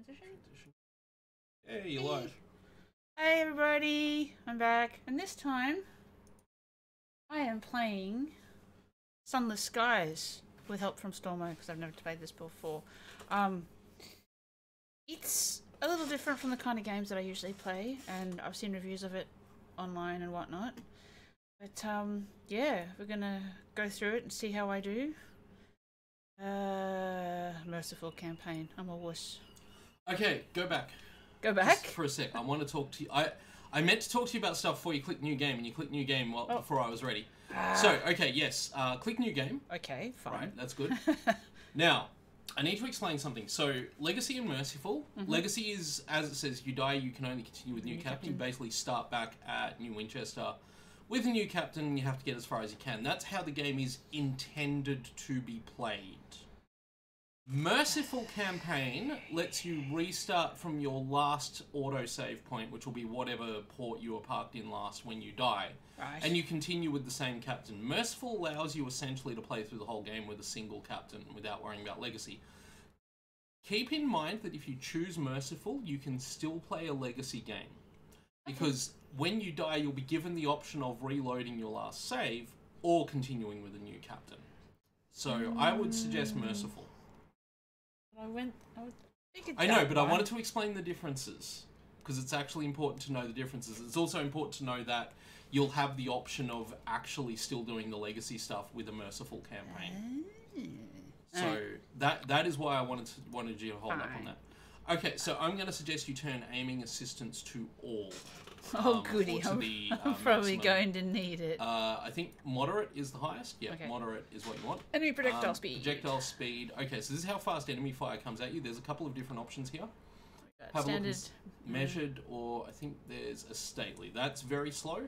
Transition. Hey, you're live. Hey everybody, I'm back, and this time I am playing Sunless Skies with help from Stormo because I've never played this before. It's a little different from the kind of games that I usually play, and I've seen reviews of it online and whatnot. But yeah, we're gonna go through it and see how I do. Merciful campaign. I'm a wuss. Okay, go back. Go back? Just for a sec. I want to talk to you. I meant to talk to you about stuff before you click new game, and you click new game before I was ready. So, okay, yes. Click new game. Okay, fine. Right, that's good. Now, I need to explain something. So, Legacy and Merciful. Legacy is, as it says, you die, you can only continue with new captain. You basically start back at New Winchester. With a new captain, you have to get as far as you can. That's how the game is intended to be played. Merciful campaign lets you restart from your last autosave point, which will be whatever port you were parked in last when you die. Right. And you continue with the same captain. Merciful allows you essentially to play through the whole game with a single captain without worrying about Legacy. Keep in mind that if you choose Merciful, you can still play a Legacy game. Because when you die, you'll be given the option of reloading your last save or continuing with a new captain. So I would suggest Merciful. I know, but I wanted to explain the differences because it's actually important to know the differences. It's also important to know that you'll have the option of actually still doing the Legacy stuff with a Merciful campaign. So that is why I wanted you to hold up on that. Okay, so I'm going to suggest you turn aiming assistance to all. Oh goody, I'm probably going to need it. I think moderate is the highest. Yeah, okay. Moderate is what you want. Enemy projectile speed. Projectile speed. Okay, so this is how fast enemy fire comes at you. There's a couple of different options here. Have Standard. A look at measured, or I think there's a stately. That's very slow.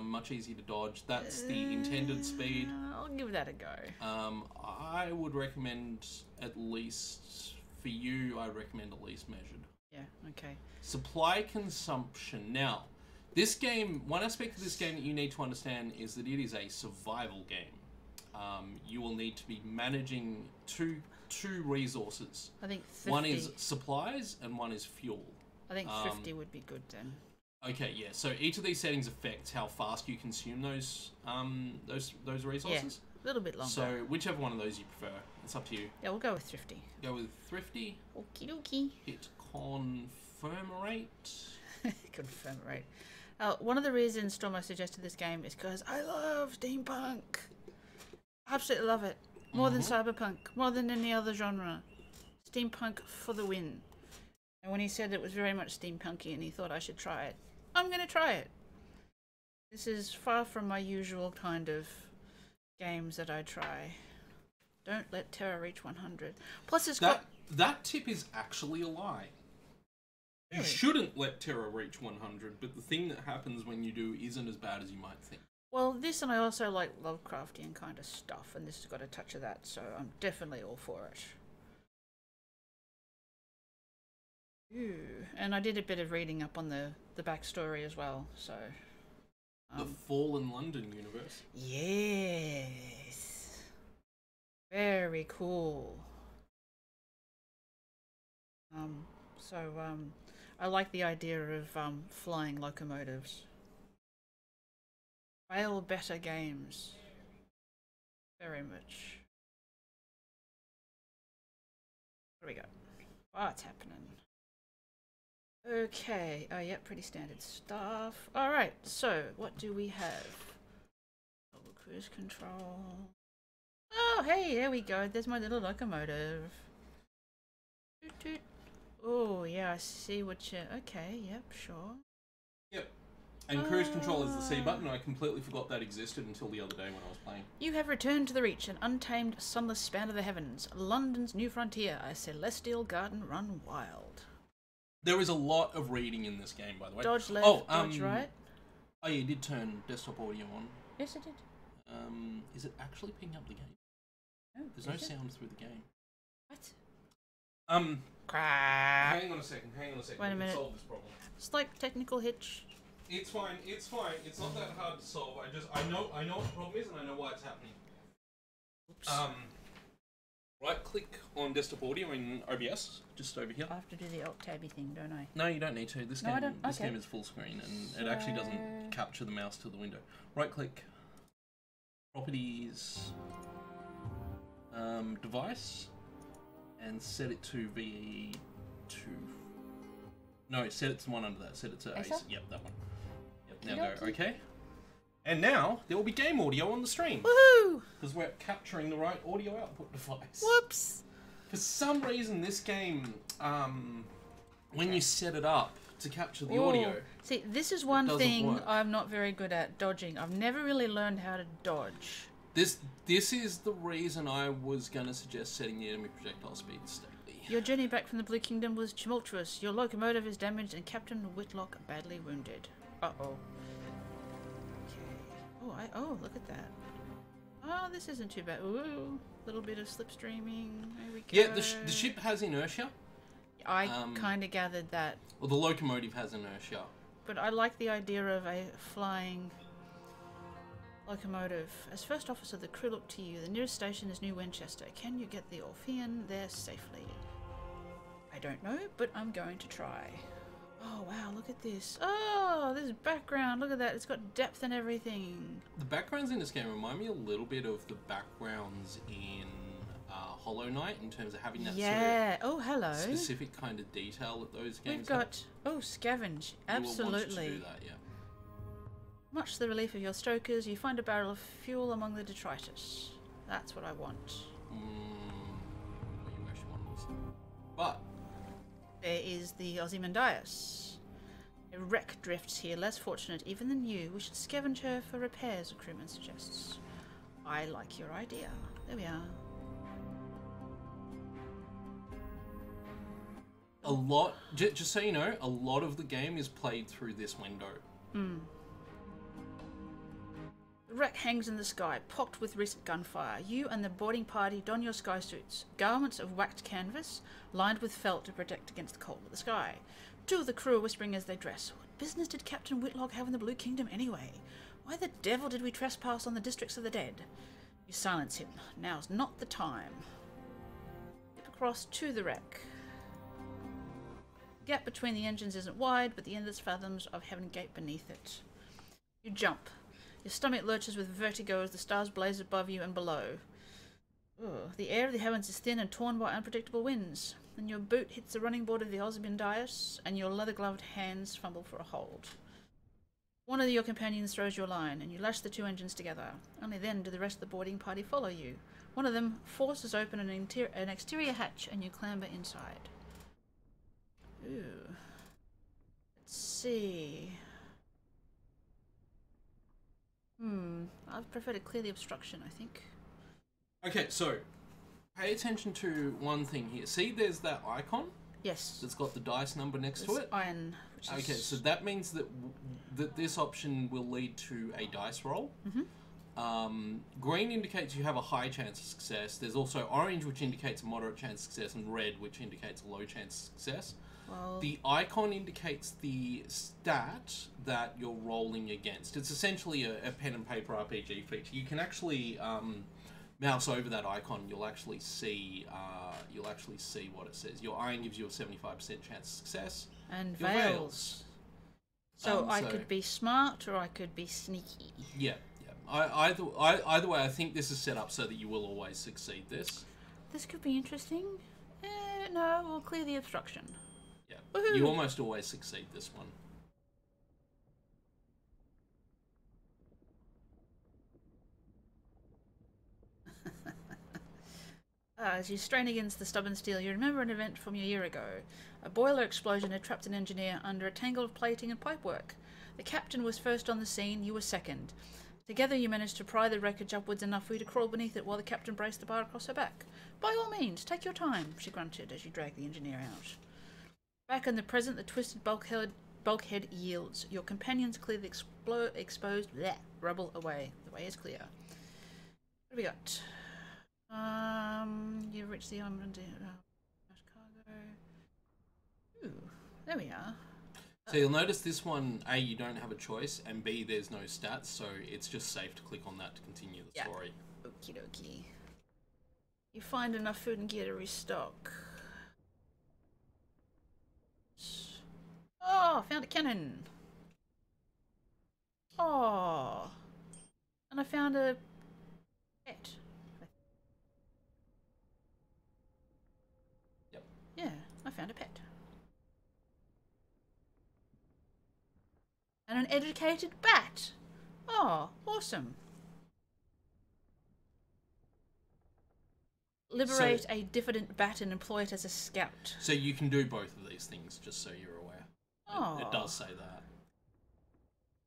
Much easier to dodge. That's the intended speed. I'll give that a go. I would recommend at least, for you, I recommend at least measured. Yeah, okay. Supply consumption. Now, this game, one aspect of this game that you need to understand is that it is a survival game. You will need to be managing two resources. I think 50. One is supplies and one is fuel. I think 50 would be good then. Okay, yeah. So each of these settings affects how fast you consume those resources. Yeah, a little bit longer. So whichever one of those you prefer, it's up to you. Yeah, we'll go with thrifty. Go with thrifty. Okie dokie. Hit confirmate. Confirmate. One of the reasons Stormo suggested this game is because I love steampunk. Absolutely love it. More than cyberpunk. More than any other genre. Steampunk for the win. And when he said it was very much steampunky and he thought I should try it, I'm going to try it. This is far from my usual kind of games that I try. Don't let terror reach 100. Plus it's got... That tip is actually a lie. You shouldn't let terror reach 100, but the thing that happens when you do isn't as bad as you might think. Well, this, and I also like Lovecraftian kind of stuff, and this has got a touch of that, so I'm definitely all for it. Ooh, and I did a bit of reading up on the backstory as well, so... the Fallen London universe? Yes! Very cool. I like the idea of flying locomotives. Rail better games. Very much. What do we got? What's happening? Okay. Oh, yeah, pretty standard stuff. Alright, so what do we have? Double cruise control. Oh, hey, there we go. There's my little locomotive. Toot toot. Oh, yeah, I see what you... Okay, yep, sure. Yep. And cruise control is the C button. I completely forgot that existed until the other day when I was playing. You have returned to the Reach, an untamed, sunless span of the heavens. London's new frontier, a celestial garden run wild. There is a lot of reading in this game, by the way. Dodge left, dodge right. Oh, yeah, you did turn desktop audio on. Yes, I did. Is it actually picking up the game? No, there's no sound through the game. What? Crap. Hang on a second. Wait a minute. Solve this problem. It's like technical hitch. It's fine. It's not that hard to solve. I know what the problem is, and I know why it's happening. Oops. Right click on desktop audio in OBS, just over here. I have to do the alt tabby thing, don't I? No, you don't need to. This No, I game, don't. this Okay. game is full screen, and it actually doesn't capture the mouse to the window. Right click, properties, device, and set it to V2. No, set it to one under that. Set it to Acer. Yep, that one. Yep. Now go OK. And now there will be game audio on the stream. Woohoo! Because we're capturing the right audio output device. Whoops! For some reason, this game, when you set it up to capture the audio... See, this is one thing work. I'm not very good at, dodging. I've never really learned how to dodge. This is the reason I was going to suggest setting the enemy projectile speed steadily. Your journey back from the Blue Kingdom was tumultuous. Your locomotive is damaged and Captain Whitlock badly wounded. Uh-oh. Oh, look at that. Oh, this isn't too bad. Ooh, little bit of slipstreaming. There we go. Yeah, the ship has inertia. I kind of gathered that. Well, the locomotive has inertia. But I like the idea of a flying locomotive. As first officer, the crew look to you. The nearest station is New Winchester. Can you get the Orphean there safely? I don't know, but I'm going to try. Oh wow, look at this. Oh, this background, look at that. It's got depth and everything. The backgrounds in this game remind me a little bit of the backgrounds in Hollow Knight in terms of having that sort of specific kind of detail that those games We've got, scavenge. Absolutely. To do that, yeah. Much to the relief of your stokers, you find a barrel of fuel among the detritus. That's what I want. You actually want this. But there is the Ozymandias. A wreck drifts here, less fortunate even than you. We should scavenge her for repairs, a crewman suggests. I like your idea. There we are. A lot, just so you know, a lot of the game is played through this window. The wreck hangs in the sky, pocked with recent gunfire. You and the boarding party don your sky suits, garments of waxed canvas, lined with felt to protect against the cold of the sky. Two of the crew are whispering as they dress. What business did Captain Whitlock have in the Blue Kingdom anyway? Why the devil did we trespass on the districts of the dead? You silence him. Now's not the time. Dip across to the wreck. The gap between the engines isn't wide, but the endless fathoms of heaven gape beneath it. You jump. Your stomach lurches with vertigo as the stars blaze above you and below. Ugh. The air of the heavens is thin and torn by unpredictable winds. Then your boot hits the running board of the Ozymandias, and your leather-gloved hands fumble for a hold. One of your companions throws you a line, and you lash the two engines together. Only then do the rest of the boarding party follow you. One of them forces open an exterior hatch, and you clamber inside. Ooh. Let's see. I'd prefer to clear the obstruction, I think. Okay, so pay attention to one thing here. See, there's that icon? Yes. That's got the dice number next to it? Iron. Okay, so that means that this option will lead to a dice roll. Green indicates you have a high chance of success. There's also orange, which indicates a moderate chance of success, and red, which indicates a low chance of success. Well, the icon indicates the stat that you're rolling against. It's essentially a pen and paper RPG feature. You can actually mouse over that icon. You'll actually see what it says. Your iron gives you a 75% chance of success. And your veils. So I could be smart or I could be sneaky. Yeah. Either way, I think this is set up so that you will always succeed this. This could be interesting. No, we'll clear the obstruction. Yeah, Woohoo! You almost always succeed this one. As you strain against the stubborn steel, you remember an event from a year ago. A boiler explosion had trapped an engineer under a tangle of plating and pipework. The captain was first on the scene, you were second. Together you managed to pry the wreckage upwards enough for you to crawl beneath it while the captain braced the bar across her back. By all means, take your time, she grunted as you dragged the engineer out. Back in the present, the twisted bulkhead yields. Your companions clear the exposed rubble away. The way is clear. What do we got? You've reached the cargo. Ooh, there we are. So you'll notice this one, A, you don't have a choice, and B, there's no stats, so it's just safe to click on that to continue the story. Okie dokie. You find enough food and gear to restock. Oh, found a cannon. Oh, and I found a pet. Yep. Yeah, I found a pet. And an educated bat. Oh, awesome. Liberate a diffident bat and employ it as a scout. So you can do both of these things, just so you're aware. Oh. It does say that.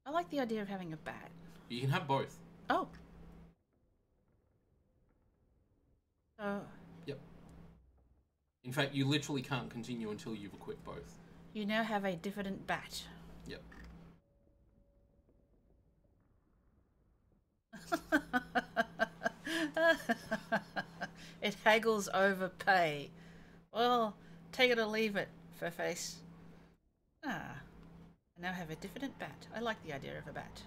I like the idea of having a bat. You can have both. Oh. So. Yep. In fact, you literally can't continue until you've equipped both. You now have a diffident bat. Yep. It haggles over pay. Well, take it or leave it, Furface. Ah. I now have a diffident bat. I like the idea of a bat.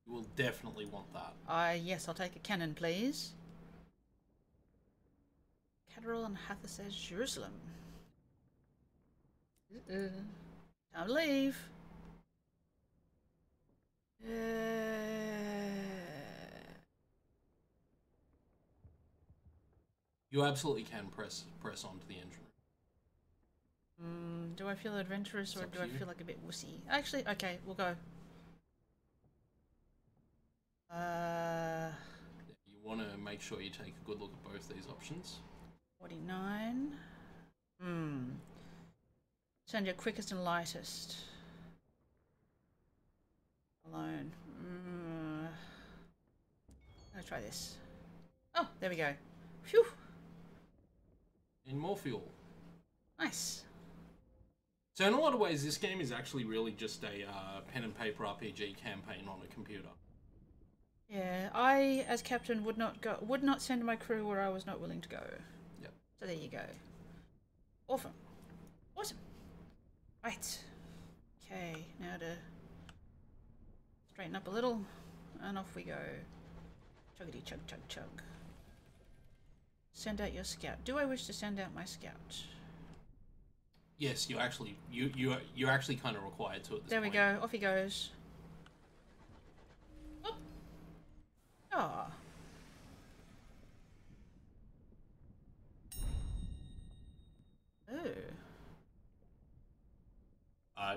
You will definitely want that. Yes, I'll take a cannon, please. Catterall and Hatha says Jerusalem. Time to leave. You absolutely can press onto the engine. Do I feel adventurous or do I feel like a bit wussy? Actually, okay, we'll go. You want to make sure you take a good look at both these options. 49. Send your quickest and lightest. Alone. Let's try this. Oh, there we go. Phew. And more fuel. Nice. So in a lot of ways, this game is actually really just a pen and paper RPG campaign on a computer. Yeah, I, as captain, would not send my crew where I was not willing to go. Yep. So there you go. Awesome. Awesome. Right. Okay, now to straighten up a little, and off we go. Chuggity chug chug chug. Send out your scout. Do I wish to send out my scout? Yes, you're actually kind of required to at this there point. There we go. Off he goes. Oh. Oh.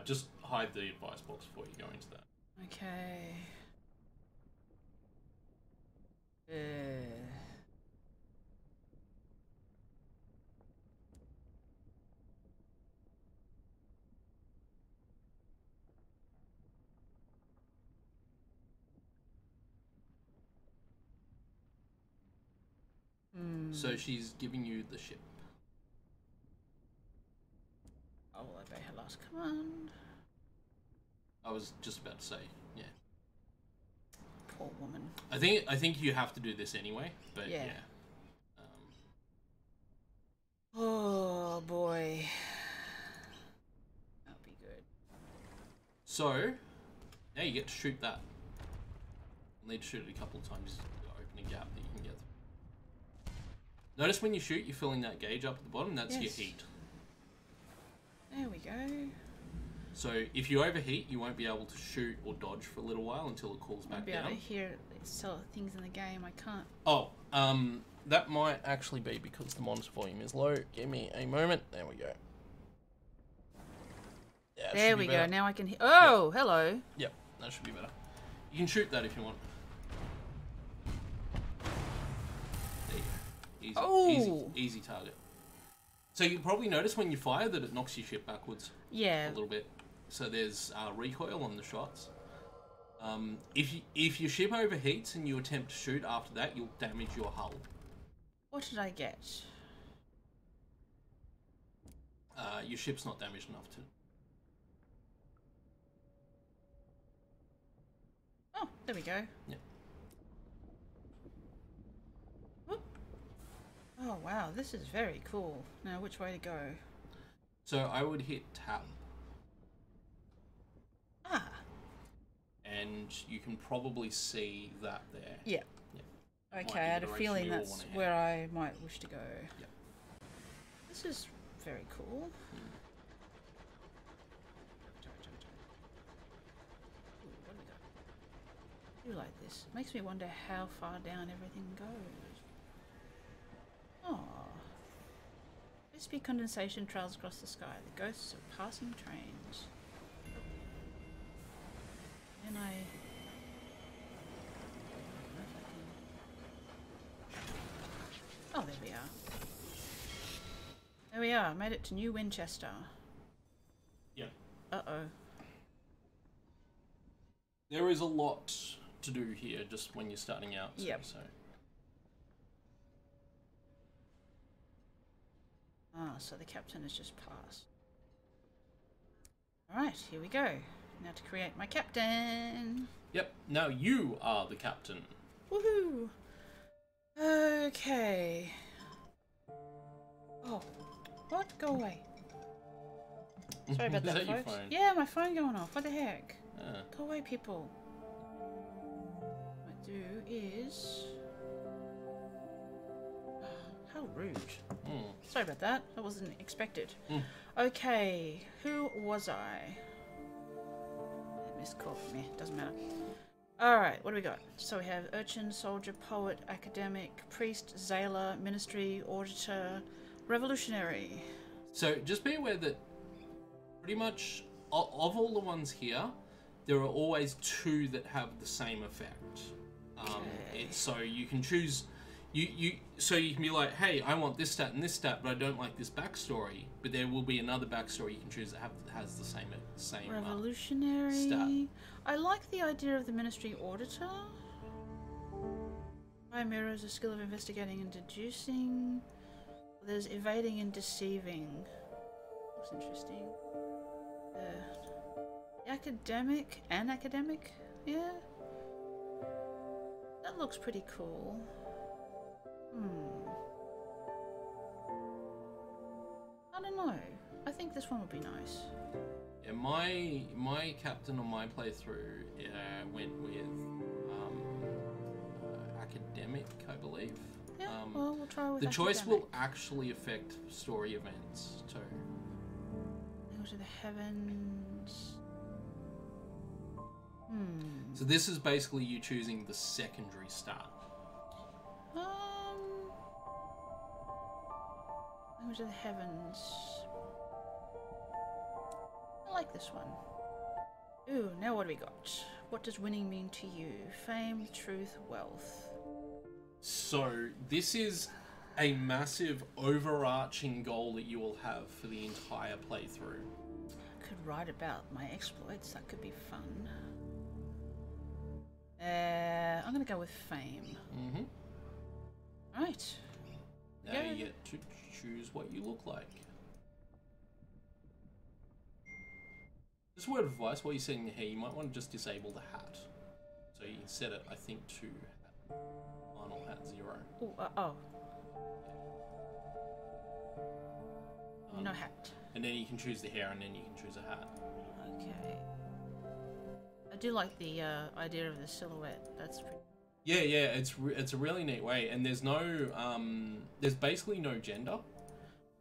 Just hide the advice box before you go into that. Okay. So she's giving you the ship. I will obey her last command. I was just about to say, yeah. Poor woman. I think you have to do this anyway, but yeah. Oh boy. That'll be good. So, now you get to shoot that. You'll need to shoot it a couple of times to open a gap that you can get through. Notice when you shoot, you're filling that gauge up at the bottom. That's your heat. There we go. So if you overheat, you won't be able to shoot or dodge for a little while until it cools back down. I'll be able to hear things in the game. I can't. Oh, that might actually be because the monitor volume is low. Give me a moment. There we go. Yeah, there we go. Now I can hear. Oh, yep. Hello. Yep, that should be better. You can shoot that if you want. There you go. Easy, easy target. So you probably notice when you fire that it knocks your ship backwards. Yeah. A little bit. So there's recoil on the shots. If your ship overheats and you attempt to shoot after that, you'll damage your hull. What did I get? Your ship's not damaged enough to. Oh, there we go. Yeah. Whoop. Oh wow, this is very cool. Now, which way to go? So I would hit tab. Ah. And you can probably see that there. Yeah. Yeah. Okay, I had a feeling that's where I might wish to go. Yep. This is very cool. Ooh, what do we got? I do like this. Makes me wonder how far down everything goes. Oh. Wispy condensation trails across the sky. The ghosts of passing trains. And oh, there we are. There we are. Made it to New Winchester. Yep. Uh-oh. There is a lot to do here just when you're starting out. Yep. So. Ah, so the captain has just passed. Alright, here we go. Now to create my captain. Yep, now you are the captain. Woohoo! Okay. Oh, what? Go away. Sorry about that, Is that your folks. phone? Yeah, my phone going off. What the heck? Ah. Go away, people. What I do is... How rude. Sorry about that. That wasn't expected. Okay, who was I? Missed call. Meh, doesn't matter. Alright, what do we got? So we have urchin, soldier, poet, academic, priest, sailor, ministry, auditor, revolutionary. So just be aware that pretty much of all the ones here, there are always two that have the same effect. So you can choose... So you can be like, hey, I want this stat and this stat, but I don't like this backstory. But there will be another backstory you can choose that has the same revolutionary. Stat. I like the idea of the ministry auditor. Fire mirrors a skill of investigating and deducing. There's evading and deceiving. Looks interesting. The academic and academic, yeah. That looks pretty cool. I don't know. I think this one would be nice. Yeah, my captain on my playthrough went with academic, I believe. Yeah, well, we'll try with the academic. choice will actually affect story events too. Language of the heavens. So this is basically you choosing the secondary stat. Language of the heavens. I like this one. Ooh, now what do we got? What does winning mean to you? Fame, truth, wealth. So this is a massive overarching goal that you will have for the entire playthrough. I could write about my exploits. That could be fun. I'm gonna go with fame. Right. Now you get to choose what you look like. Just a word of advice, while you're setting the hair, you might want to just disable the hat. So you can set it, I think, to hat. Final hat 0. Ooh, oh. No hat. And then you can choose the hair, and then you can choose a hat. Okay. I do like the idea of the silhouette. That's pretty... Yeah, it's a really neat way, and there's no there's basically no gender.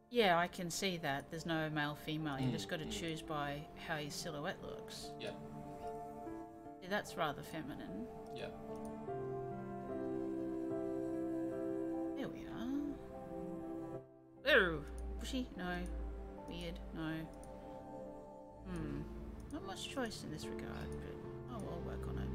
Yeah, I can see that. There's no male, female. You just got to choose by how your silhouette looks. Yeah. Yeah, that's rather feminine. Yeah. There we are. Oh, bushy? No. Weird? No. Not much choice in this regard, but I'll work on it.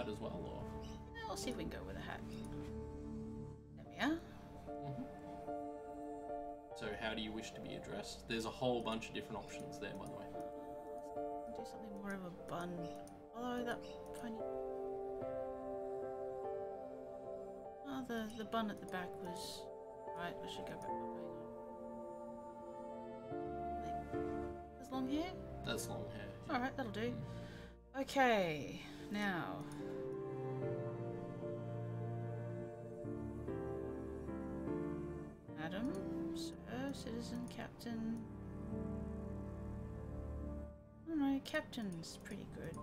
As well, or I'll see if we can go with a hat. There we are. So how do you wish to be addressed? There's a whole bunch of different options there, by the way. Do something more of a bun. Although that funny. Oh, the bun at the back was right. I should go back up. Hang on. There's long hair. That's long hair. Yeah. All right, that'll do. Okay, now. Adams. citizen, captain. I don't know, captain's pretty good.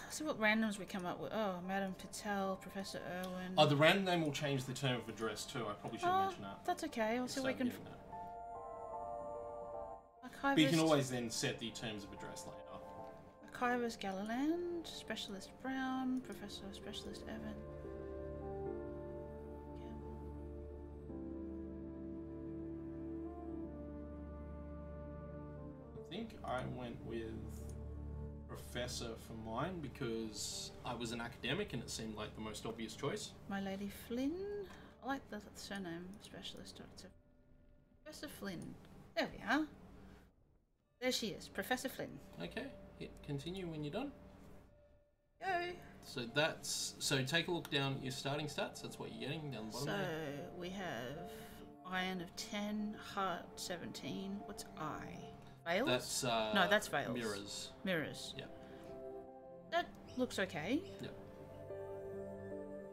See what randoms we come up with. Oh, Madam Patel, Professor Irwin. Oh, the random name will change the term of address too. I probably should mention that. That's okay. I'll see what we can. But you can always then set the terms of address later. Archivist Galiland, Specialist Brown, Professor Specialist Evan. I think I went with Professor for mine because I was an academic and it seemed like the most obvious choice. My Lady Flynn. I like the surname, Specialist Doctor. Professor Flynn. There we are. There she is, Professor Flynn. Okay, hit continue when you're done. Go. So take a look down at your starting stats. That's what you're getting down the bottom. So we have iron of 10, heart 17. What's eye? Veils? That's no, that's veils. Mirrors. Mirrors. Yeah. That looks okay. Yep.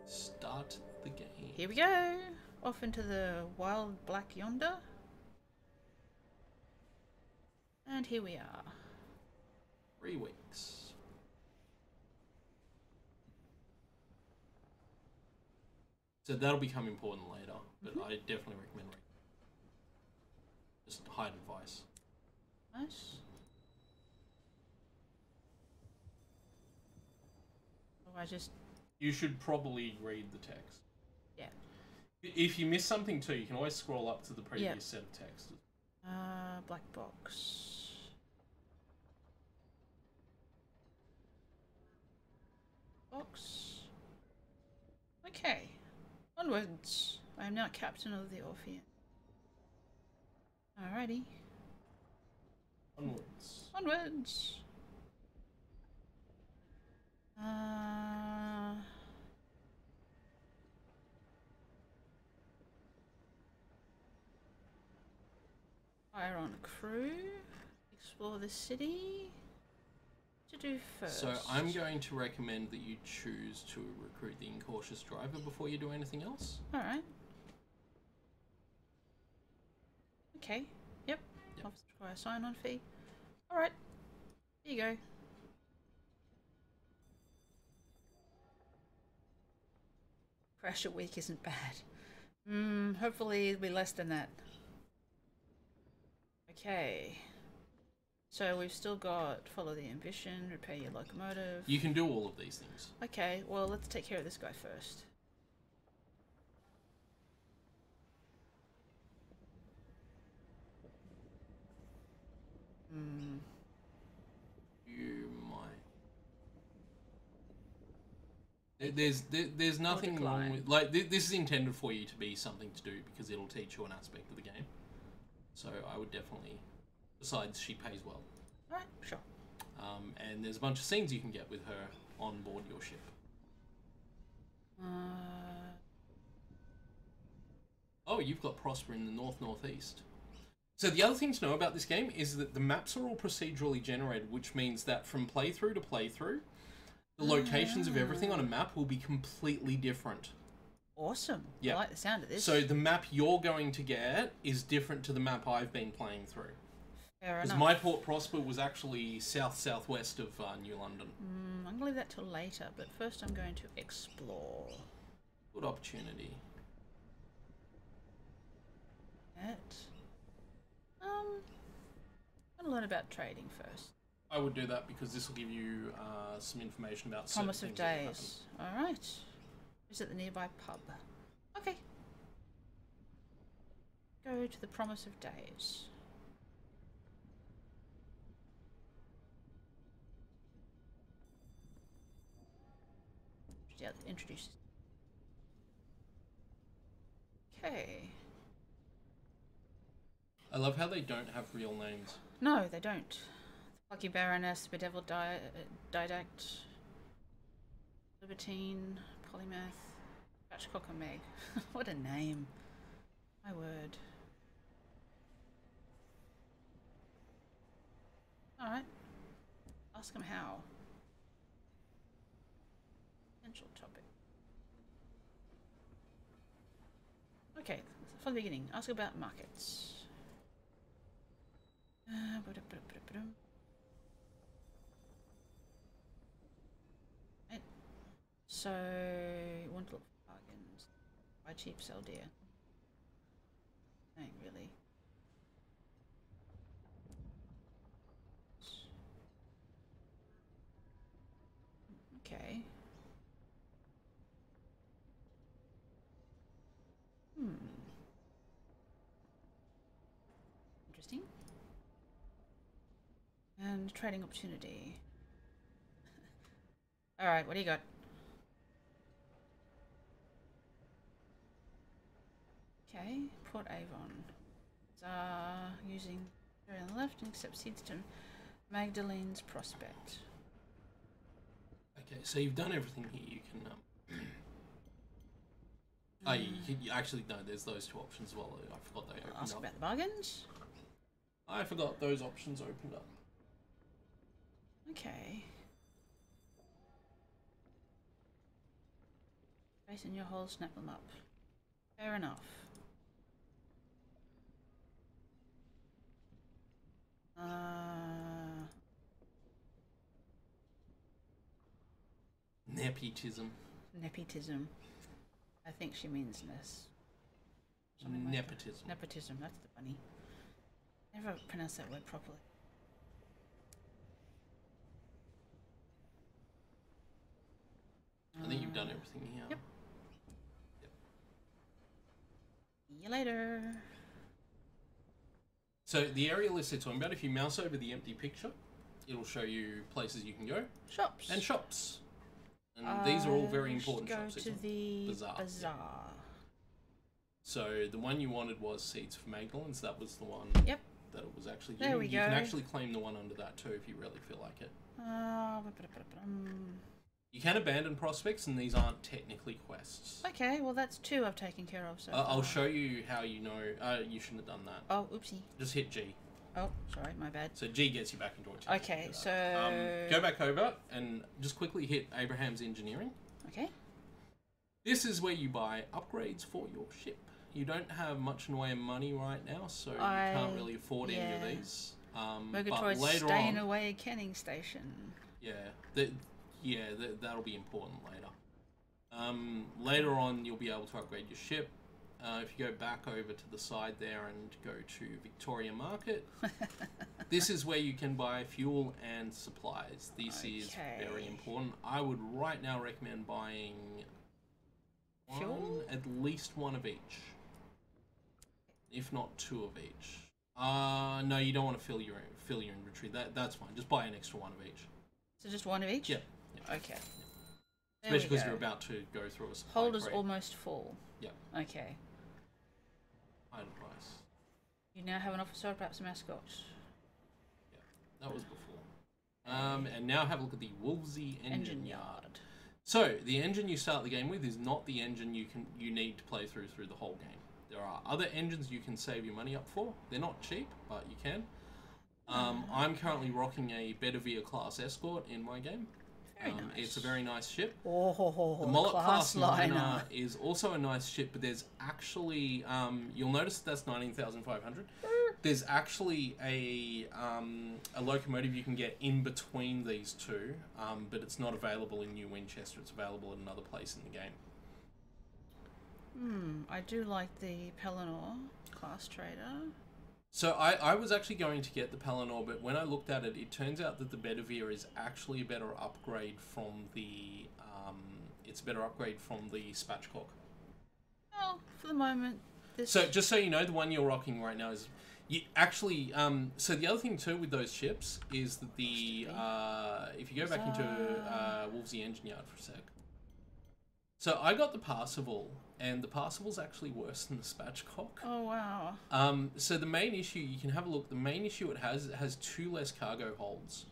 Start the game. Here we go. Off into the wild black yonder. And here we are. 3 weeks. So that'll become important later, but I definitely recommend reading. Just hide advice. Nice. Oh, You should probably read the text. Yeah. If you miss something too, you can always scroll up to the previous set of text. Black box. Box. Okay. Onwards. I am now captain of the Orpheum. Alrighty. Onwards. Onwards. Hire on a crew. Explore the city. To do first. So I'm going to recommend that you choose to recruit the incautious driver before you do anything else. Alright. Okay. Yep. Officer require sign-on fee. Alright. Here you go. Crash a week isn't bad. Hopefully it'll be less than that. Okay. So we've still got follow the ambition, repair your locomotive. You can do all of these things. Okay, well let's take care of this guy first. You might. There's nothing wrong with this is intended for you to be something to do because it'll teach you an aspect of the game. So I would definitely. Besides, she pays well. Alright, sure. And there's a bunch of scenes you can get with her on board your ship. Oh, you've got Prosper in the northeast. So the other thing to know about this game is that the maps are all procedurally generated, which means that from playthrough to playthrough, the locations of everything on a map will be completely different. Awesome. Yep. I like the sound of this. So the map you're going to get is different to the map I've been playing through. Fair Because enough. my Port Prosper was actually southwest of New London. I'm gonna leave that till later, but first I'm going to explore. Good opportunity. I'm gonna learn about trading first. I would do that because this will give you some information about Promise certain of things that days. Alright. Visit the nearby pub. Okay. Go to the Promise of Days. Yeah, introduce. Okay. I love how they don't have real names. No, they don't. The Plucky Baroness, the Bedeviled Didact, Libertine, Polymath, Batchcock and Meg. What a name. My word. Alright. Ask him how. Potential topic. Okay, from the beginning, ask about markets. Right. So, you want to look for bargains. Buy cheap, sell dear. Ain't really. Okay. Interesting. And trading opportunity. Alright, what do you got? Okay, Port Avon. Using on the left and accept seeds to Magdalene's Prospect. Okay, so you've done everything here. You can. You actually no. There's those two options as well. I forgot they opened Ask up. about the bargains. I forgot those options opened up. Okay. Place in your hole, snap them up. Fair enough. Nepotism. Nepotism. I think she means this. Nepotism. Like nepotism, that's the bunny. Never pronounced that word properly. I think you've done everything here. Yep. See you later. So the area list they're talking about, if you mouse over the empty picture, it'll show you places you can go. Shops. And shops. And these are all very important go shops. To the bazaar. So the one you wanted was Seeds for Magdalene's. That was the one that it was actually there we you go. can actually claim the one under that too if you really feel like it. You can abandon prospects, and these aren't technically quests. Okay, well that's two I've taken care of. So I'll show you how you know. You shouldn't have done that. Oh, oopsie. Just hit G. Oh, sorry, my bad. So G gets you back into it. Okay, so go back over and just quickly hit Abraham's Engineering. Okay. This is where you buy upgrades for your ship. You don't have much in the way of money right now, so you can't really afford any of these. Murgatroyd's but later staying on, away Kenning Station. That'll be important later. Later on, you'll be able to upgrade your ship. If you go back over to the side there and go to Victoria Market, this is where you can buy fuel and supplies. This is very important. I would right now recommend buying fuel? at least one of each, if not two of each. No, you don't want to fill your inventory. That's fine. Just buy an extra one of each. So just one of each? Yeah. Okay. Especially because you're about to go through a supply Hold is crate. almost full. Yeah. Okay. Item price. You now have an officer or perhaps a mascot. Yeah, that was before. And now have a look at the Wolvesy engine yard. So the engine you start the game with is not the engine you need to play through the whole game. There are other engines you can save your money up for. They're not cheap, but you can. I'm currently rocking a Bedivere class escort in my game. Very nice. It's a very nice ship. The Mullet class liner liner is also a nice ship, but there's actually you'll notice that's 19,500. There's actually a locomotive you can get in between these two, but it's not available in New Winchester. It's available at another place in the game. I do like the Pelennor class trader. So I was actually going to get the Pelennor, but when I looked at it, it turns out that the Bedivere is actually a better upgrade from the Spatchcock. Well, for the moment, this. So just so you know, the one you're rocking right now is actually. So the other thing too with those ships is that if you go back into Wolvesy Engine Yard for a sec. So I got the Parseval, and the Parseval's actually worse than the Spatchcock. Oh wow. So the main issue, you can have a look, the main issue it has two less cargo holds.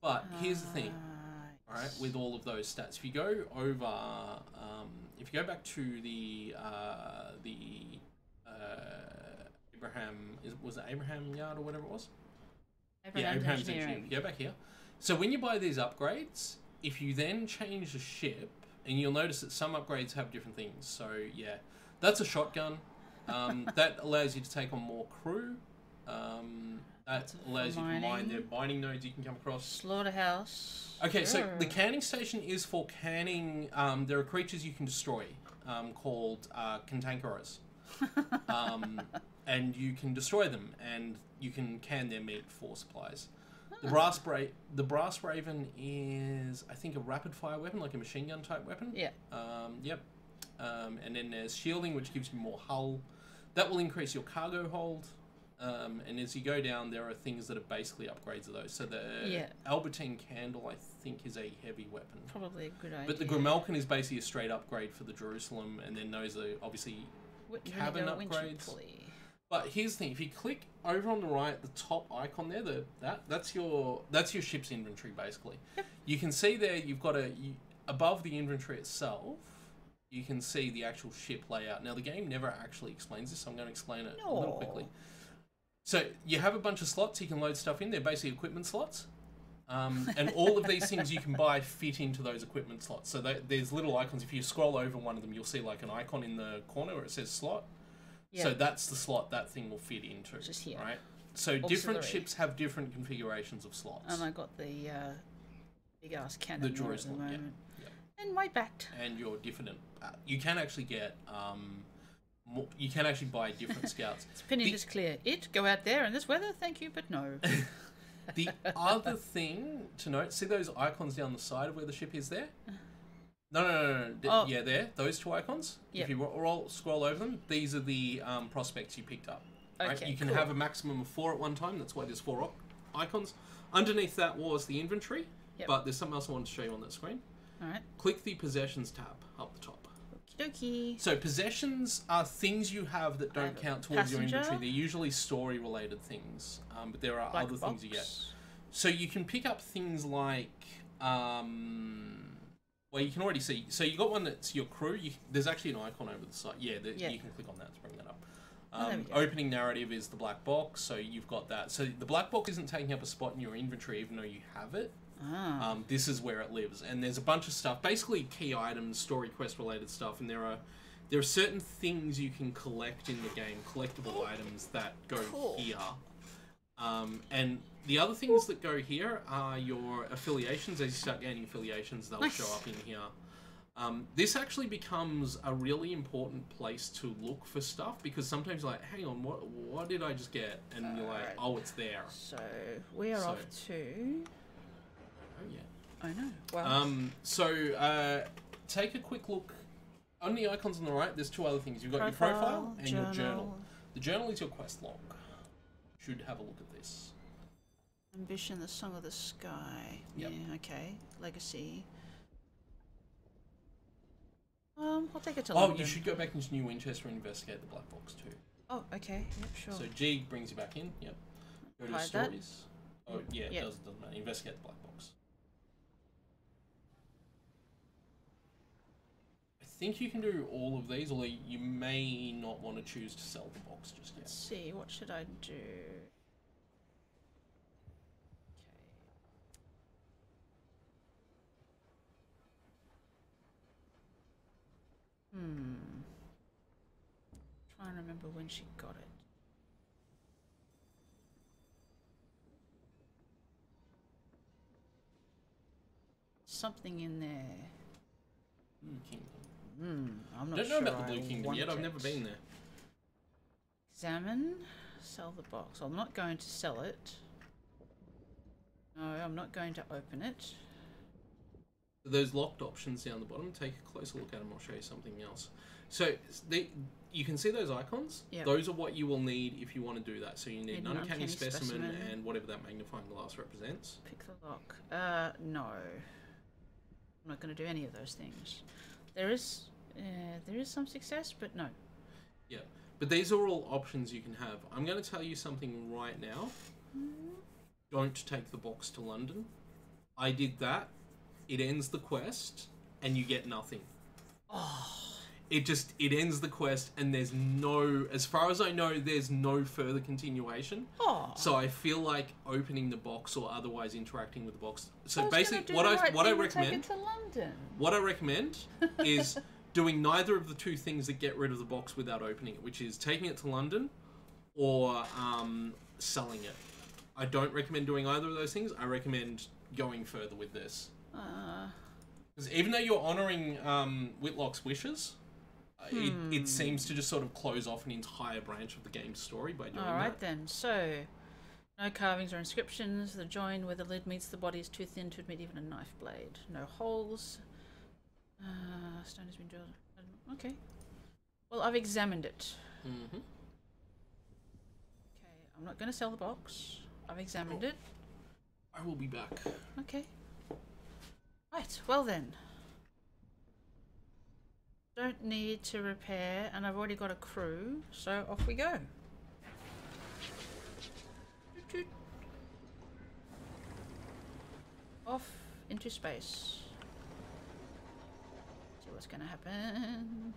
But here's the thing, alright, with all of those stats. If you go over, if you go back to the was it Abraham Yard or whatever it was? Abraham's Engineering. If you go back here. So when you buy these upgrades, if you then change the ship, and you'll notice that some upgrades have different things. So yeah, That's a shotgun. That allows you to take on more crew. That allows you to mine their mining nodes you can come across. Slaughterhouse. Okay, so the canning station is for canning. There are creatures you can destroy called cantankeros. And you can destroy them, and you can can their meat for supplies. The brass raven is, I think, a rapid fire weapon, like a machine gun type weapon. Yeah. Yep. And then there's shielding, which gives you more hull. That will increase your cargo hold. And as you go down, there are things that are basically upgrades of those. So the Albertine Candle, I think, is a heavy weapon. Probably a good idea. But the Grimalkin is basically a straight upgrade for the Jerusalem, and then those are obviously cabin upgrades. But here's the thing: if you click over on the right, the top icon there, that's your ship's inventory basically. Yep. You can see there you've got above the inventory itself. You can see the actual ship layout. Now the game never actually explains this, so I'm going to explain it a little quickly. So you have a bunch of slots you can load stuff in. They're basically equipment slots. And all of these things you can buy fit into those equipment slots. So there's little icons. If you scroll over one of them, you'll see like an icon in the corner where it says slot. Yeah. So that's the slot that thing will fit into. Just here. Right? So different ships have different configurations of slots. And I got the big ass cannon the Jerusalem, at the moment. Yeah. And my bat. And your different... you can actually get... you can actually buy different scouts. Its opinion is clear. Go out there in this weather, thank you, but no. The other thing to note, see those icons down the side of where the ship is there? No. Oh. Yeah, there. Those two icons. Yep. If you scroll over them, these are the prospects you picked up. Right? Okay, you can have a maximum of 4 at one time. That's why there's 4 icons. Underneath that was the inventory, but there's something else I wanted to show you on that screen. All right. Click the possessions tab up the top. Okie. So possessions are things you have that don't count towards your inventory. They're usually story-related things, but there are other things you get. So you can pick up things like, well, you can already see. So you got one that's your crew. There's actually an icon over the side. Yeah, you can click on that to bring that up. Opening narrative is the black box. So you've got that. So the black box isn't taking up a spot in your inventory, even though you have it. This is where it lives, and there's a bunch of stuff, basically key items, story quest related stuff, and there are certain things you can collect in the game, collectible items that go here. And the other things that go here are your affiliations. As you start gaining affiliations, they'll show up in here. This actually becomes a really important place to look for stuff, because sometimes you're like, hang on, what did I just get? And you're like, oh, it's there. So we are off to... Oh, yeah. I know. Wow. Take a quick look. On the icons on the right, there's 2 other things. You've got your profile and your journal. The journal is your quest log. Should have a look at this. Ambition, the Song of the Sky. Yep. Yeah, okay. Legacy. I'll take it to London. You should go back into New Winchester and investigate the black box too. Oh, okay. Yep, sure. So G brings you back in. Yep. Go to stories. Oh, yeah, it doesn't matter. Investigate the black box. I think you can do all of these, although you may not want to choose to sell the box just yet. Let's see, what should I do? Okay. Trying to remember when she got it. Something in there. Blue Kingdom. I'm not don't sure. know about the Blue Kingdom yet. I've never been there. Examine. Sell the box. I'm not going to sell it. No, I'm not going to open it. Those locked options down the bottom, take a closer look at them. I'll show you something else. So you can see those icons. Yep. Those are what you will need if you want to do that. So you need an uncanny specimen and whatever that magnifying glass represents. Pick the lock. No. I'm not going to do any of those things. There is some success, but no. Yeah, but these are all options you can have. I'm going to tell you something right now. Don't take the box to London. I did that. It ends the quest, and you get nothing. Oh. It ends the quest, and there's no, as far as I know, there's no further continuation. Oh. So I feel like opening the box or otherwise interacting with the box. So basically, what I recommend is doing neither of the two things that get rid of the box without opening it, which is taking it to London or selling it. I don't recommend doing either of those things. I recommend going further with this. Because even though you're honouring Whitlock's wishes, it seems to just sort of close off an entire branch of the game's story by doing that. Alright then, so... No carvings or inscriptions. The join where the lid meets the body is too thin to admit even a knife blade. No holes. Stone has been drilled. Okay. Well, I've examined it. Mm-hmm. Okay, I'm not going to sell the box. I've examined it. I will be back. Okay. Right, well then. Don't need to repair, and I've already got a crew, so off we go. Off into space. See what's going to happen.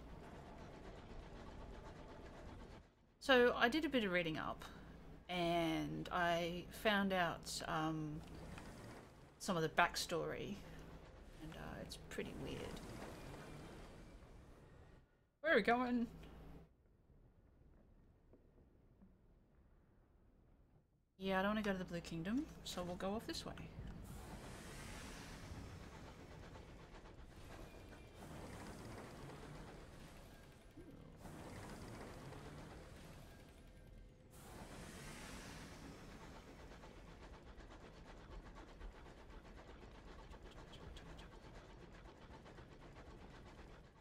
So I did a bit of reading up, and I found out some of the backstory, and it's pretty weird. Where are we going? Yeah, I don't want to go to the Blue Kingdom, so we'll go off this way.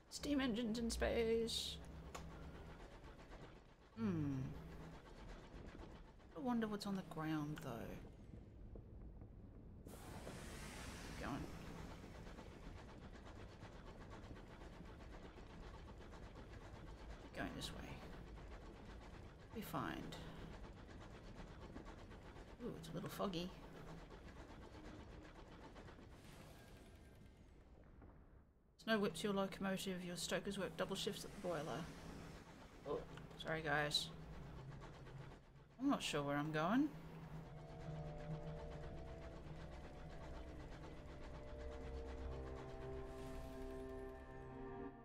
Steam engines in space. I wonder what's on the ground though. Keep going. Keep going this way. We find. Ooh, it's a little foggy. Snow whips your locomotive, your stokers work double shifts at the boiler. Oh, sorry guys. I'm not sure where I'm going.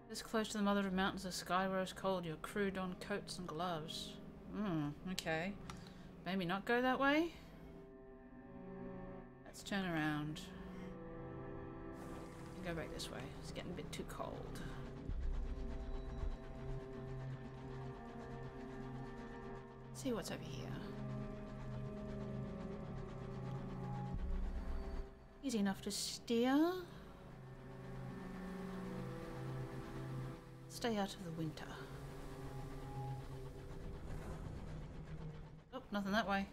This close to the mother of mountains, the sky rose cold, your crew donned coats and gloves. Okay. Maybe not go that way? Let's turn around. Go back this way. It's getting a bit too cold. Let's see what's over here. Easy enough to steer. Stay out of the winter. Oh, nothing that way.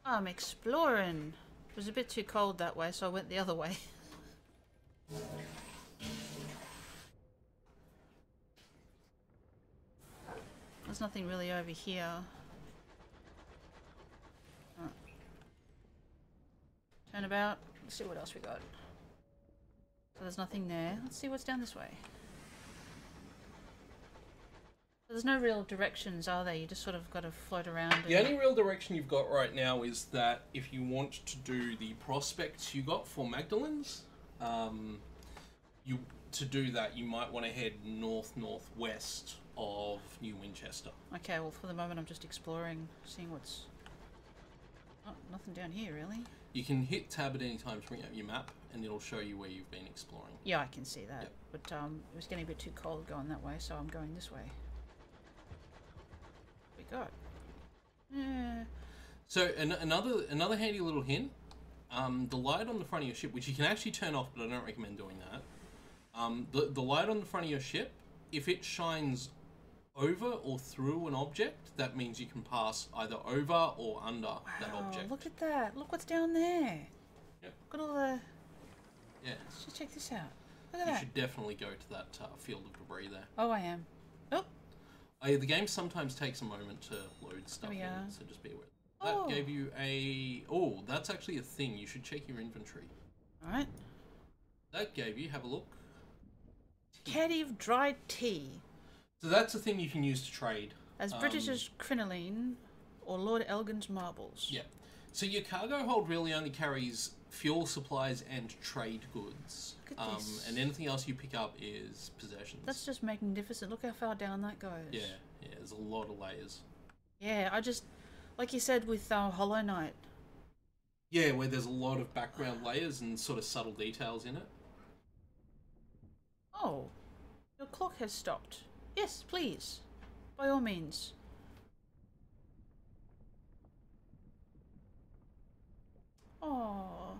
I'm exploring. It was a bit too cold that way, so I went the other way. There's nothing really over here. Oh. Turn about. Let's see what else we got. So there's nothing there. Let's see what's down this way. There's no real directions, are there? You just sort of got to float around. The only real direction you've got right now is that if you want to do the prospects you got for Magdalene's, to do that you might want to head northwest of New Winchester. Okay, well for the moment I'm just exploring, seeing what's... Oh, nothing down here really. You can hit tab at any time to bring up your map and it'll show you where you've been exploring. Yeah, I can see that. Yep. But it was getting a bit too cold going that way, so I'm going this way. Got. Yeah. So another handy little hint, the light on the front of your ship, which you can actually turn off, but I don't recommend doing that. The light on the front of your ship, if it shines over or through an object, that means you can pass either over or under that object. Look at that! Look what's down there. Yep. Look at all the. Yeah. Let's just check this out. Look at You that. should definitely go to that field of debris there. Oh, I am. Oh. The game sometimes takes a moment to load stuff in, so just be aware. That gave you a... Oh, that's actually a thing. You should check your inventory. Alright. That gave you, have a look. Caddy of dried tea. So that's a thing you can use to trade. As British as crinoline or Lord Elgin's marbles. Yeah. So your cargo hold really only carries fuel supplies and trade goods. Look at this. And anything else you pick up is possessions. That's just magnificent. Look how far down that goes. Yeah, there's a lot of layers. Yeah, I just, like you said with Hollow Knight. Yeah, where there's a lot of background layers and sort of subtle details in it. Oh, your clock has stopped. Yes, please. By all means. Oh.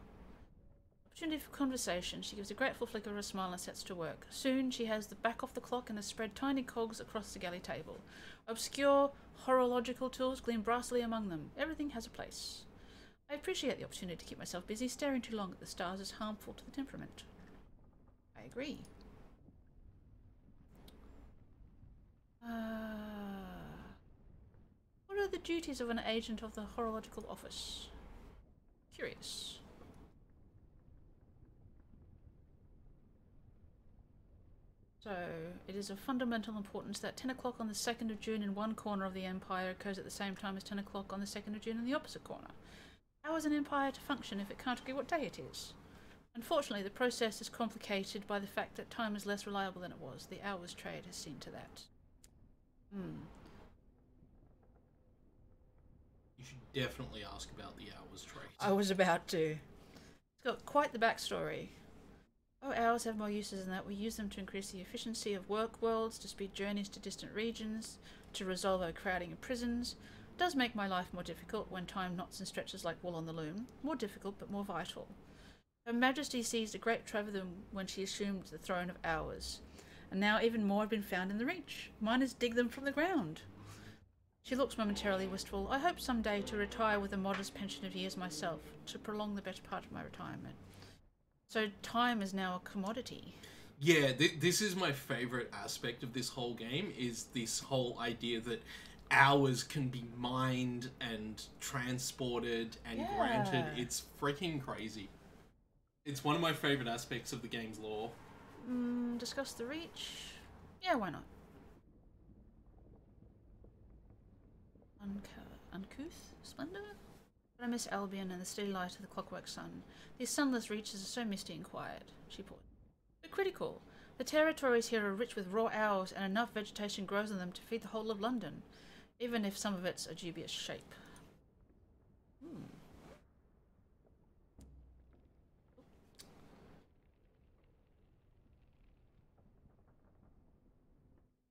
Opportunity for conversation. She gives a grateful flicker of a smile and sets to work. Soon she has the back off the clock and has spread tiny cogs across the galley table. Obscure horological tools gleam brassily among them. Everything has a place. I appreciate the opportunity to keep myself busy. Staring too long at the stars is harmful to the temperament. I agree. What are the duties of an agent of the horological office? Curious. So, it is of fundamental importance that 10 o'clock on the 2nd of June in one corner of the Empire occurs at the same time as 10 o'clock on the 2nd of June in the opposite corner. How is an empire to function if it can't agree what day it is? Unfortunately, the process is complicated by the fact that time is less reliable than it was. The hours trade has seen to that. You should definitely ask about the hours trade. I was about to. It's got quite the backstory. Oh, hours have more uses than that. We use them to increase the efficiency of work worlds, to speed journeys to distant regions, to resolve overcrowding in prisons. It does make my life more difficult when time knots and stretches like wool on the loom. More difficult, but more vital. Her Majesty seized a great treasure when she assumed the throne of hours. And now even more have been found in the reach. Miners dig them from the ground. She looks momentarily wistful. I hope someday to retire with a modest pension of years myself, to prolong the better part of my retirement. So time is now a commodity. Yeah, this is my favourite aspect of this whole game, is this whole idea that hours can be mined and transported and granted. It's freaking crazy. It's one of my favourite aspects of the game's lore. Discuss the reach? Yeah, why not? Uncouth splendor? But I miss Albion and the steady light of the clockwork sun. These sunless reaches are so misty and quiet, she paused. But critical. The territories here are rich with raw hours, and enough vegetation grows on them to feed the whole of London, even if some of it's a dubious shape.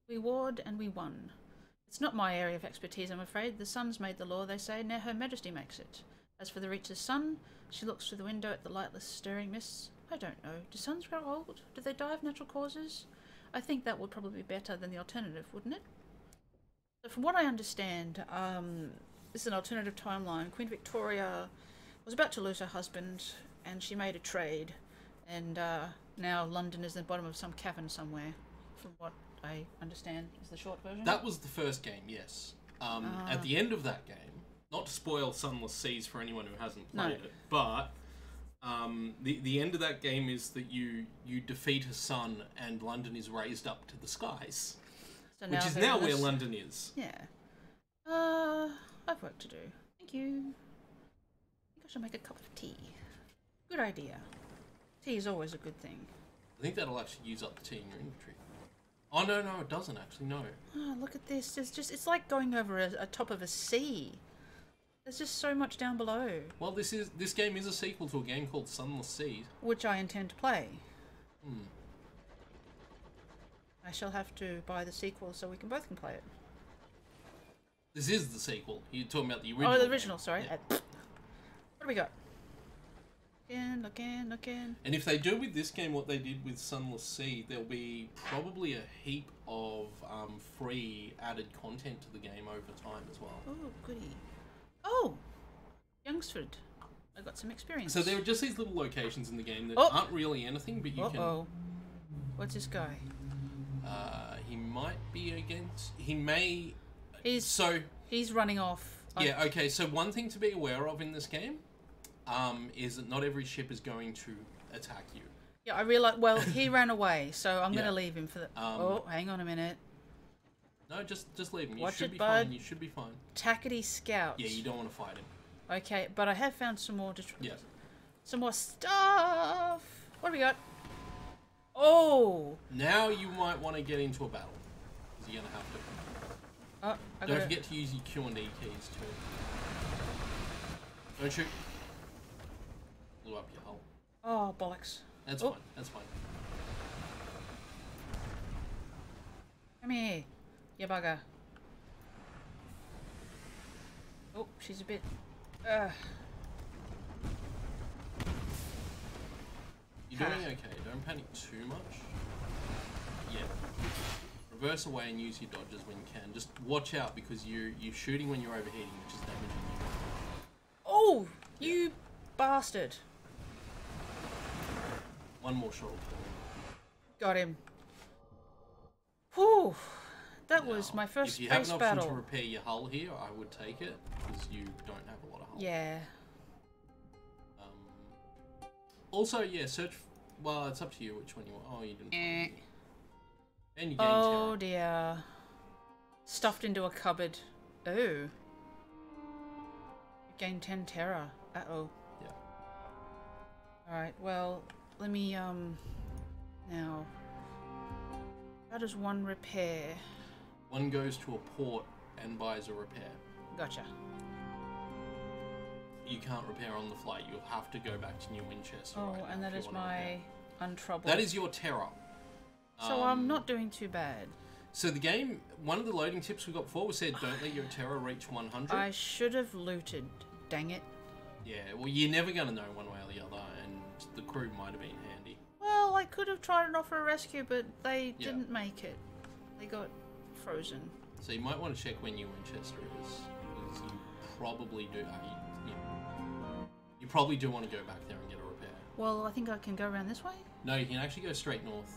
We warred and we won. It's not my area of expertise, I'm afraid. The sun's made the law, they say. Now Her Majesty makes it. As for the Reach's sun, she looks through the window at the lightless, stirring mists. I don't know. Do suns grow old? Do they die of natural causes? I think that would probably be better than the alternative, wouldn't it? So from what I understand, this is an alternative timeline. Queen Victoria was about to lose her husband, and she made a trade. And now London is in the bottom of some cavern somewhere, from what I understand is the short version. That was the first game, yes. At the end of that game, not to spoil Sunless Seas for anyone who hasn't played it, but the end of that game is that you defeat a sun and London is raised up to the skies. So which is now where London is. Yeah. I've work to do. Thank you. I think I should make a cup of tea. Good idea. Tea is always a good thing. I think that'll actually use up the tea in your inventory. Oh, no, it doesn't actually, no. Oh, look at this. It's like going over a top of a sea. There's just so much down below. Well, this game is a sequel to a game called Sunless Seas, which I intend to play. I shall have to buy the sequel so we can both play it. This is the sequel. You're talking about the original. Oh, the original, game. sorry. Yeah. What do we got? Looking. And if they do with this game what they did with Sunless Sea, there'll be probably a heap of free added content to the game over time as well. Oh, goody. Oh! Youngsford. I got some experience. So there are just these little locations in the game that aren't really anything, but you can... What's this guy? He might be against... He may... He's running off. Yeah, okay, so one thing to be aware of in this game is that not every ship is going to attack you. Yeah, I realise... Well, he ran away, so I'm going to leave him for the... hang on a minute. No, just leave him. Watch should it, be bud. fine. You should be fine. Tackety Scout. Yeah, you don't want to fight him. Okay, but I have found some more. Yeah. Some more stuff. What do we got? Oh. Now you might want to get into a battle. Because you're going to have to. Oh, I Don't got forget to use your Q and D keys too. Don't shoot. Blew up your hull. Oh, bollocks. That's Oh. fine. That's fine. Come here, you bugger. Oh, she's a bit... You're doing okay. Don't panic too much. Yeah. Reverse away and use your dodges when you can. Just watch out because you're shooting when you're overheating, which is damaging you. Oh, you bastard. One more shot. Got him. Whew. That Now, was my first if you have space an option battle. to repair your hull here, I would take it because you don't have a lot of hull. Yeah. Also, yeah, search. Well, it's up to you which one you want. Oh, you didn't. Find it. And you gain Oh terror. dear. Stuffed into a cupboard. Oh. You gain 10 terror. Uh-oh. Yeah. Alright, well, let me, now. How does one repair? One goes to a port and buys a repair. Gotcha. You can't repair on the flight. You'll have to go back to New Winchester. Oh, right now and that if you is wanna my repair. untroubled. That is your terror. So I'm not doing too bad. So the game, one of the loading tips we got before was said, don't let your terror reach 100. I should have looted. Dang it. Yeah, well, you're never going to know one way or the other, and the crew might have been handy. Well, I could have tried and offer a rescue, but they didn't make it. They got frozen. So you might want to check when New Winchester is, because you probably do. You probably do want to go back there and get a repair. Well, I think I can go around this way. No, you can actually go straight north.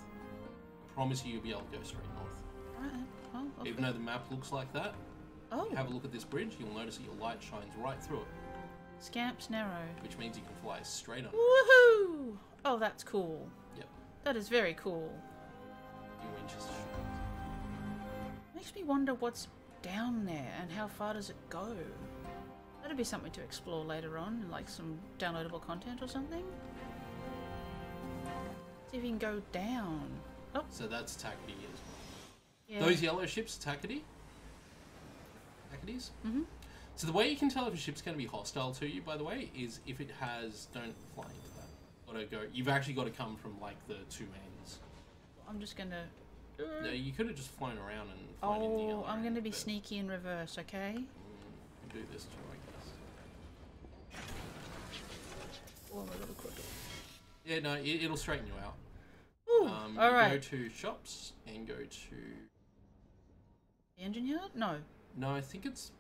I promise you, you'll be able to go straight north. Alright then. Well, off Even though the map looks like that, oh. have a look at this bridge. You'll notice that your light shines right through it, Scamp's Narrow. which means you can fly straight on. Woohoo! Oh, that's cool. Yep. That is very cool. New Winchester. Makes me wonder what's down there and how far does it go? That'd be something to explore later on, like some downloadable content or something. See if you can go down. Oh, So that's Tackety as well. yeah. Those yellow ships, Tackety. Tacketies? Mm-hmm. So the way you can tell if a ship's going to be hostile to you, by the way, is if it has... Don't fly into that. Gotta go... You've actually got to come from, like, the two ends. I'm just gonna... No, you could have just flown around and flown in the Oh, other I'm gonna end, be but, sneaky in reverse, okay? You can do this too, I guess. Oh, my little crooked. Yeah, no, it'll straighten you out. Ooh, You alright. go to shops and go to... The engine yard? No. No, I think it's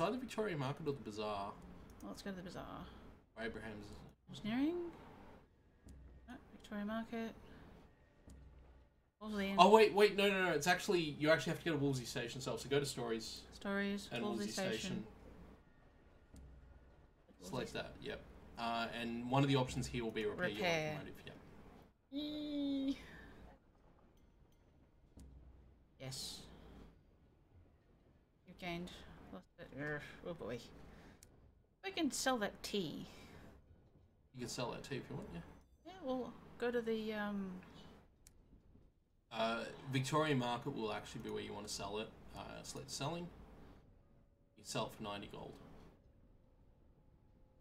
either Victoria Market or the Bazaar. Well, let's go to the bazaar. Or Abraham's. Engineering? No, Victoria Market. Wolseley Inn. Oh wait, no. It's actually you actually have to go to Wolseley Station itself. So go to Stories Stories, and Wolseley Wolseley Station. Select that. Yep. And one of the options here will be repair your Repair. locomotive. Yep. Eee. Yes. You gained. Lost it. Oh boy. I can sell that tea. You can sell that too if you want. Yeah. Yeah, well, go to the Victoria Market will actually be where you want to sell it. Select selling. You sell it for 90 gold.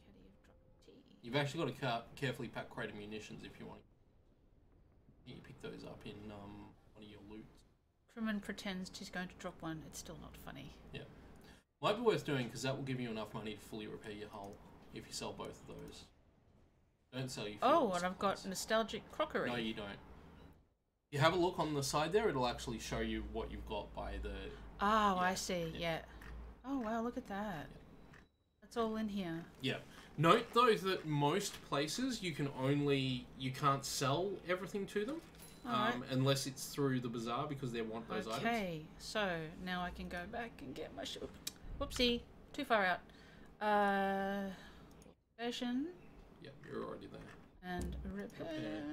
caddy of drop tea. You've actually got to carefully pack crate of munitions if you want. You pick those up in one of your loot. Crewman pretends he's going to drop one. It's still not funny. Yeah. Might be worth doing because that will give you enough money to fully repair your hull if you sell both of those. Don't sell your Oh, fuel and I've got supplies. nostalgic crockery. No, you don't. You have a look on the side there, it'll actually show you what you've got by the... Oh, I Yeah, see. yeah. Yeah. Oh wow, look at that. That's all in here. Yeah. Note though that most places you can't sell everything to them Alright. unless it's through the bazaar because they want those items. Okay, so now I can go back and get my ship. Whoopsie, too far out. Station Yep, you're already there. and repair.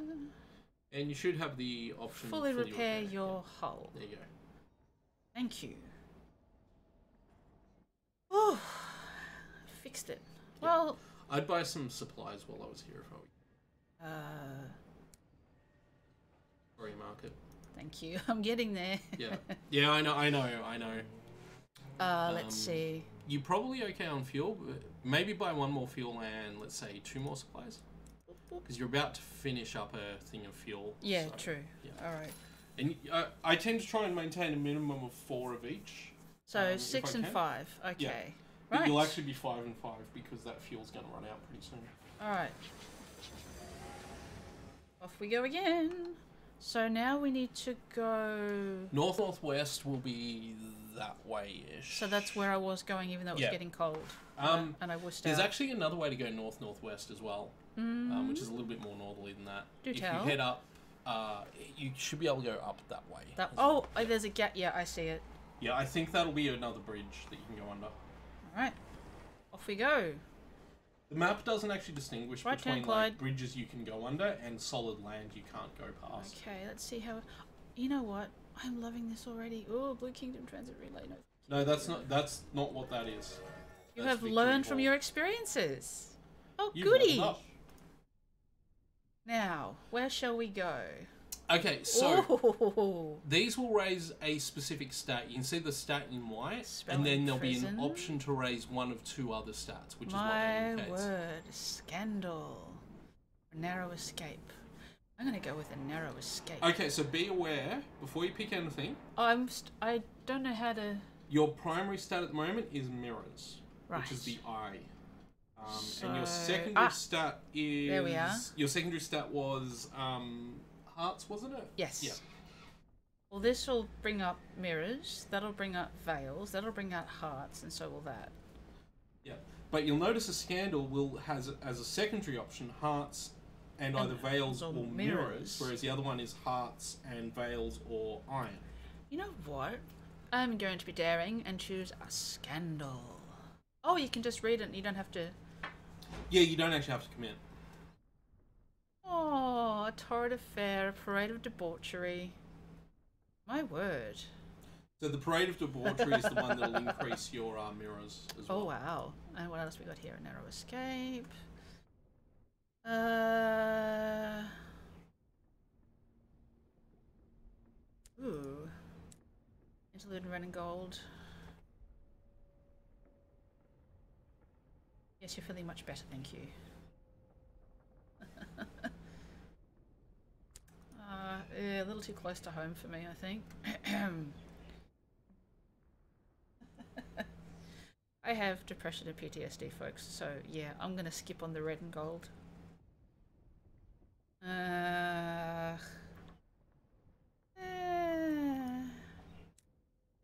And you should have the option Fully repair your hull. There you go. Thank you. Oh, fixed it. Well, I'd buy some supplies while I was here if I were Sorry, market. Thank you. I'm getting there. Yeah. Yeah, I know. Let's see. You're probably okay on fuel, but maybe buy one more fuel and, let's say, 2 more supplies. Because you're about to finish up a thing of fuel. Yeah, so, true. Yeah. Alright. And I tend to try and maintain a minimum of 4 of each. So 6 and 5. Okay. Yeah. Right. But you'll actually be 5 and 5 because that fuel's going to run out pretty soon. Alright. Off we go again. So now we need to go... North-northwest will be that way-ish. So that's where I was going, even though it was getting cold. And I was There's actually another way to go north-northwest as well, which is a little bit more northerly than that. Do if tell. you head up, you should be able to go up that way. There's a gap. Yeah, I see it. Yeah, I think that'll be another bridge that you can go under. Alright. Off we go. The map doesn't actually distinguish Right, between Clyde. bridges you can go under and solid land you can't go past. Okay, let's see how... You know what? I'm loving this already. Oh, Blue Kingdom Transit Relay. No, that's not what that is. You That's have Victory learned from Hall. your experiences. Oh, You've goody! leveled up. Now, where shall we go? Okay, so Ooh. these will raise a specific stat. You can see the stat in white, Spell and then in there'll be prison. an option to raise one of 2 other stats, which is what My that indicates. word. Scandal. Narrow escape. I'm going to go with a narrow escape. Okay, so be aware, before you pick anything, I don't know how to... your primary stat at the moment is mirrors, which is Right. the eye. So- and your secondary stat is... There we are. Your secondary stat was hearts, wasn't it? Yes. Yeah. Well, this will bring up mirrors. That'll bring up veils. That'll bring out hearts, and so will that. Yeah. But you'll notice a scandal has as a secondary option hearts and either veils or mirrors, whereas the other one is hearts and veils or iron. You know what? I'm going to be daring and choose a scandal. Oh, you can just read it and you don't have to... Yeah, you don't actually have to commit. Oh, a torrid affair, a parade of debauchery. My word. So the parade of debauchery is the one that'll increase your mirrors as well. Oh, wow. And what else we got here? A narrow escape. Ooh. Interlude and red and gold. Yes, you're feeling much better, thank you. Yeah, a little too close to home for me, I think. I have depression and PTSD, folks, so yeah, I'm gonna skip on the red and gold.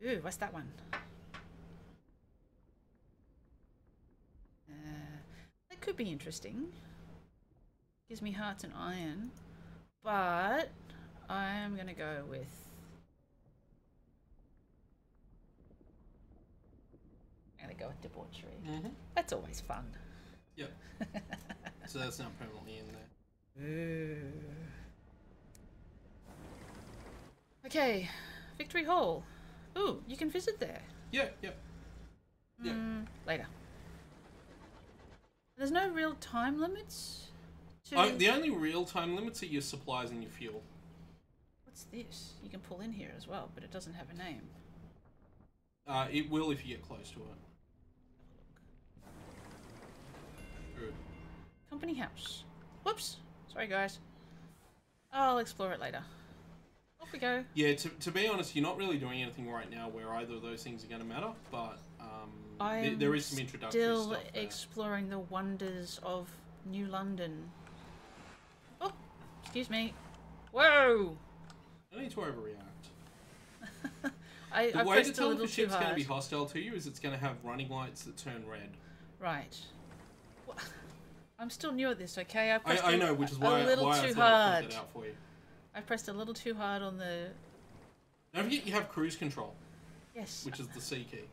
Ooh, what's that one? That could be interesting. Gives me hearts and iron, but I'm gonna go with... I'm gonna go with debauchery. That's always fun. Yep. So that's now permanently in there. Ooh. Okay, Victory Hall. Ooh, you can visit there. Yeah, yep. Yeah. Later. There's no real time limits to... The only real time limits are your supplies and your fuel. What's this? You can pull in here as well, but it doesn't have a name. It will if you get close to it. Good. Company house. Whoops. Sorry, guys. I'll explore it later. Off we go. Yeah, to be honest, you're not really doing anything right now where either of those things are going to matter, but there is some introductory still stuff there. exploring the wonders of New London. Oh, excuse me. Whoa! No need to overreact. I The way to pressed a tell if little a too ship's going to hard. be hostile to you is it's going to have running lights that turn red. Right. Well, I'm still new at this, okay? I know, which is why a little I too thought I'd hard. point that out for you. I pressed a little too hard on the... Don't forget you have cruise control, Yes. which is the C key.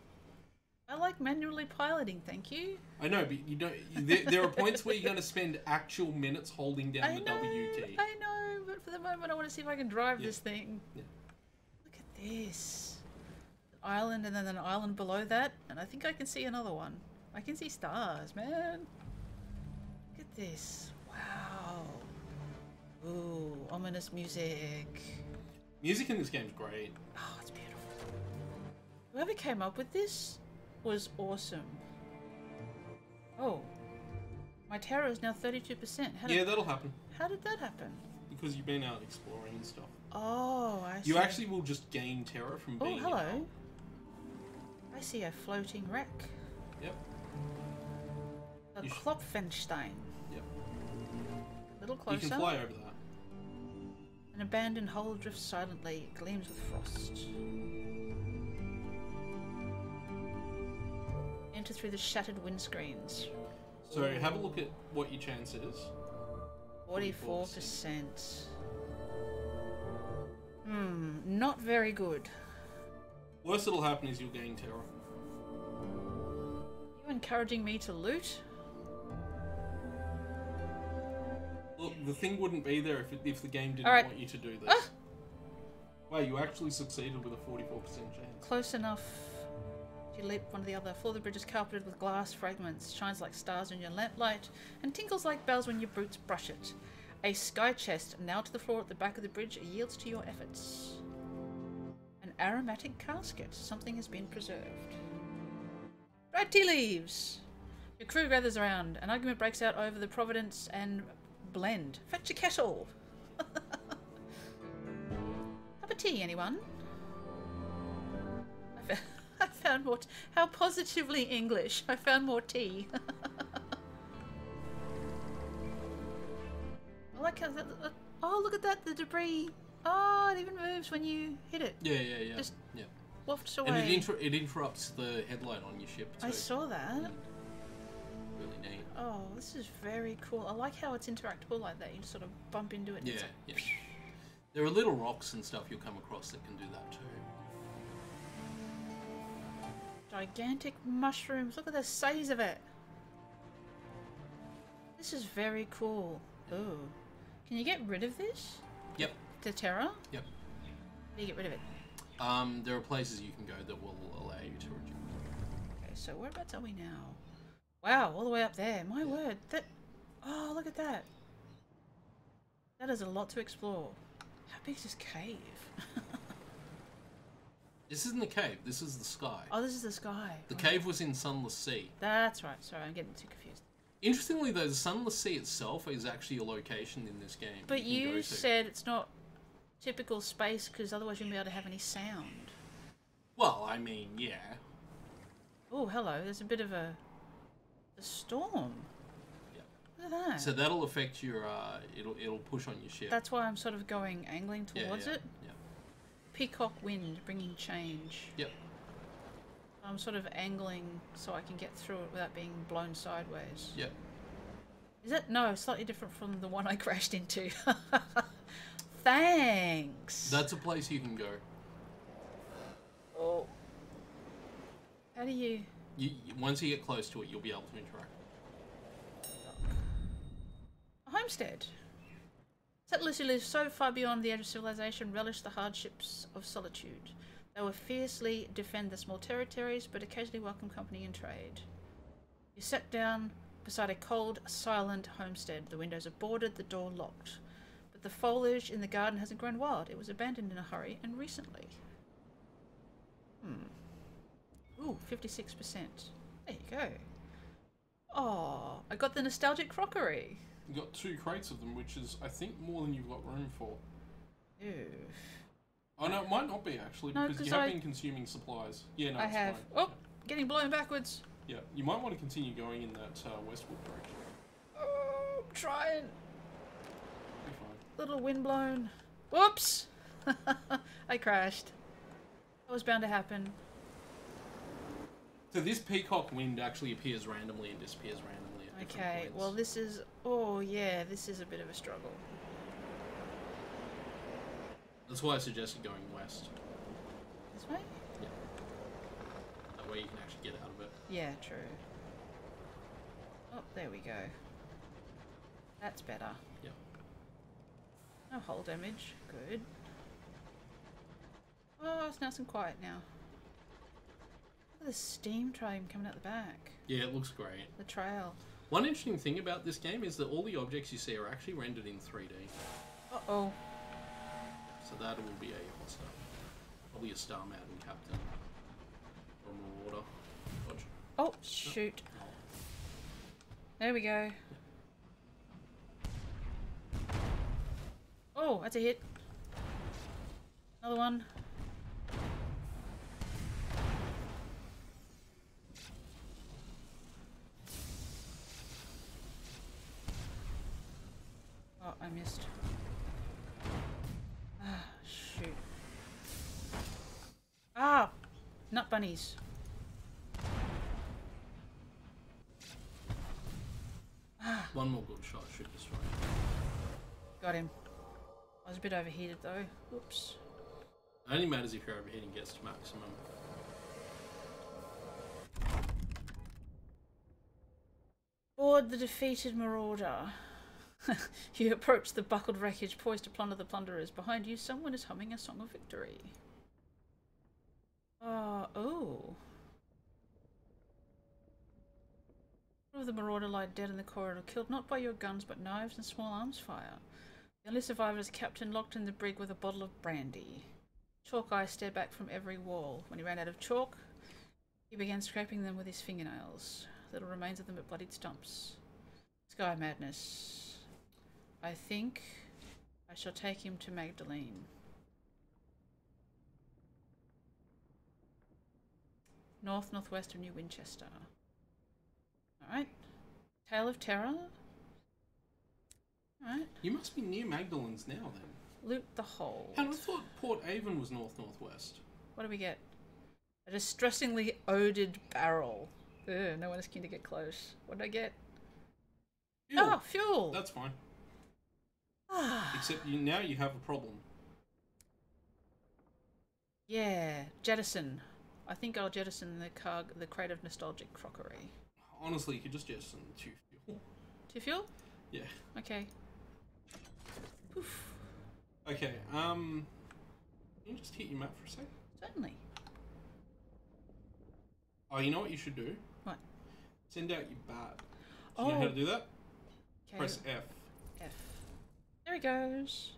I like manually piloting, thank you. I know, but you don't. There are points where you're going to spend actual minutes holding down the W key. I know, but for the moment I want to see if I can drive this thing. Yeah. Look at this. An island and then an island below that, and I think I can see another one. I can see stars, man. Look at this. Wow. Ooh, ominous music. Music in this game is great. Oh, it's beautiful. Whoever came up with this was awesome. Oh. My terror is now 32%. Yeah, that'll happen. How did that happen? Because you've been out exploring and stuff. Oh, I see. You actually will just gain terror from being hello. out. I see a floating wreck. Yep. A Klopfenstein. Yep. A little closer. You can fly over that. An abandoned hull drifts silently. It gleams with frost. Enter through the shattered windscreens. So have a look at what your chance is. 44%. Not very good. Worst that'll happen is you'll gain terror. You encouraging me to loot? Look, the thing wouldn't be there if the game didn't Alright. want you to do this. Ah! Wow, you actually succeeded with a 44% chance. Close enough. You leap one to the other. Floor of the bridge is carpeted with glass fragments, shines like stars in your lamplight, and tinkles like bells when your boots brush it. A sky chest, nailed to the floor at the back of the bridge, yields to your efforts. An aromatic casket. Something has been preserved. Dried tea leaves! Your crew gathers around. An argument breaks out over the providence and blend. Fetch a kettle! Cup of tea, anyone? I found more. How positively English! I found more tea. I like how that. Oh, look at that! The debris. Oh, it even moves when you hit it. Yeah. Just yeah. wafts away. And it interrupts the headlight on your ship too. I saw that. Really neat. Oh, this is very cool. I like how it's interactable like that. You just sort of bump into it. And Yeah, it's yeah. like, There are little rocks and stuff you'll come across that can do that too. gigantic mushrooms. Look at the size of it. This is very cool. Oh, can you get rid of this? Yep. The terror? Yep. How do you get rid of it? There are places you can go that will allow you to reduce. Okay, so whereabouts are we now? Wow, all the way up there. My word. That. Oh, look at that. That is a lot to explore. How big is this cave? This isn't the cave. This is the sky. Oh, this is the sky. The cave was in Sunless Sea. That's right. Sorry, I'm getting too confused. Interestingly, though, the Sunless Sea itself is actually a location in this game. But you can go you to. said it's not typical space because otherwise you wouldn't be able to have any sound. Well, I mean, yeah. Oh, hello. There's a bit of a storm. Yeah. Look at that. So that'll affect your. It'll push on your ship. That's why I'm sort of going angling towards it. Yeah. Peacock wind bringing change. Yep. I'm sort of angling so I can get through it without being blown sideways. Yep. Is it? No, slightly different from the one I crashed into. Thanks. That's a place you can go. Oh. How do you... Once you get close to it, you'll be able to interact. A homestead. Settlers who lived so far beyond the edge of civilization relished the hardships of solitude. They will fiercely defend their small territories, but occasionally welcome company and trade. You sat down beside a cold, silent homestead. The windows are boarded, the door locked. But the foliage in the garden hasn't grown wild. It was abandoned in a hurry, and recently. Ooh, 56%. There you go. Oh, I got the nostalgic crockery. You got 2 crates of them, which is, I think, more than you've got room for. Ew. Oh no, it might not be actually, No, because you have been consuming supplies. Yeah, no, I it's have. fine. Oh, getting blown backwards. Yeah, you might want to continue going in that westward direction. Oh, I'm trying. Be fine. Little wind blown. Whoops! I crashed. That was bound to happen. So this peacock wind actually appears randomly and disappears randomly at different Okay, points. well this is... Oh yeah, this is a bit of a struggle. That's why I suggested going west. This way? Yeah. That way you can actually get out of it. Yeah, true. Oh, there we go. That's better. Yeah. No hull damage. Good. Oh, it's nice and quiet now. Look the steam train coming out the back. Yeah, it looks great. The trail. One interesting thing about this game is that all the objects you see are actually rendered in 3D. Uh-oh. So that will be a monster. Probably a Star Mountain Captain. Or Marauder. Dodge. Oh, shoot. Oh. There we go. Oh, that's a hit. Another one. Oh, I missed. Ah, shoot. Ah! Nut bunnies. Ah. One more good shot should destroy it. Got him. I was a bit overheated though. Oops. It only matters if your overheating gets to maximum. Board the defeated marauder. You approach the buckled wreckage poised to plunder the plunderers. Behind you, someone is humming a song of victory. Oh. Two of the marauder lie dead in the corridor, killed not by your guns but knives and small arms fire. The only survivor is a captain locked in the brig with a bottle of brandy. Chalk eyes stare back from every wall. When he ran out of chalk, he began scraping them with his fingernails. Little remains of them but bloodied stumps. Sky madness. I think I shall take him to Magdalene. Northwest of New Winchester. Alright. Tale of Terror. Alright. You must be near Magdalene's now then. Loot the hold. And I thought Port Avon was northwest. What do we get? A distressingly odid barrel. Ugh, no one is keen to get close. What did I get? Fuel. Oh, fuel! That's fine. Except now you have a problem. Yeah, jettison. I think I'll jettison the crate of nostalgic crockery. Honestly, you could just jettison 2 fuel. 2 fuel? Yeah. Okay. Poof. Okay, can you just hit your map for a sec? Certainly. Oh, you know what you should do? What? Send out your bat. Do you know how to do that? Okay. Press F. F. There he goes.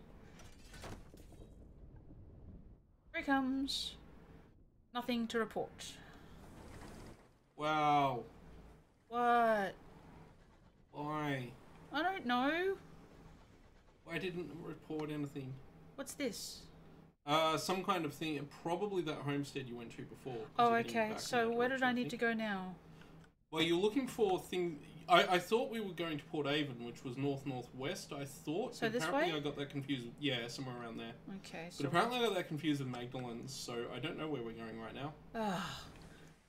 Here he comes. Nothing to report. Wow. What? Why? I don't know. Why didn't it report anything? What's this? Some kind of thing. Probably that homestead you went to before. Oh, okay. So where did I need to go now? Well, you're looking for thing. I thought we were going to Port Avon, which was northwest. I thought. So this apparently way? I got that confused. Yeah, somewhere around there. Okay. But apparently I got that confused with Magdalene's, so I don't know where we're going right now.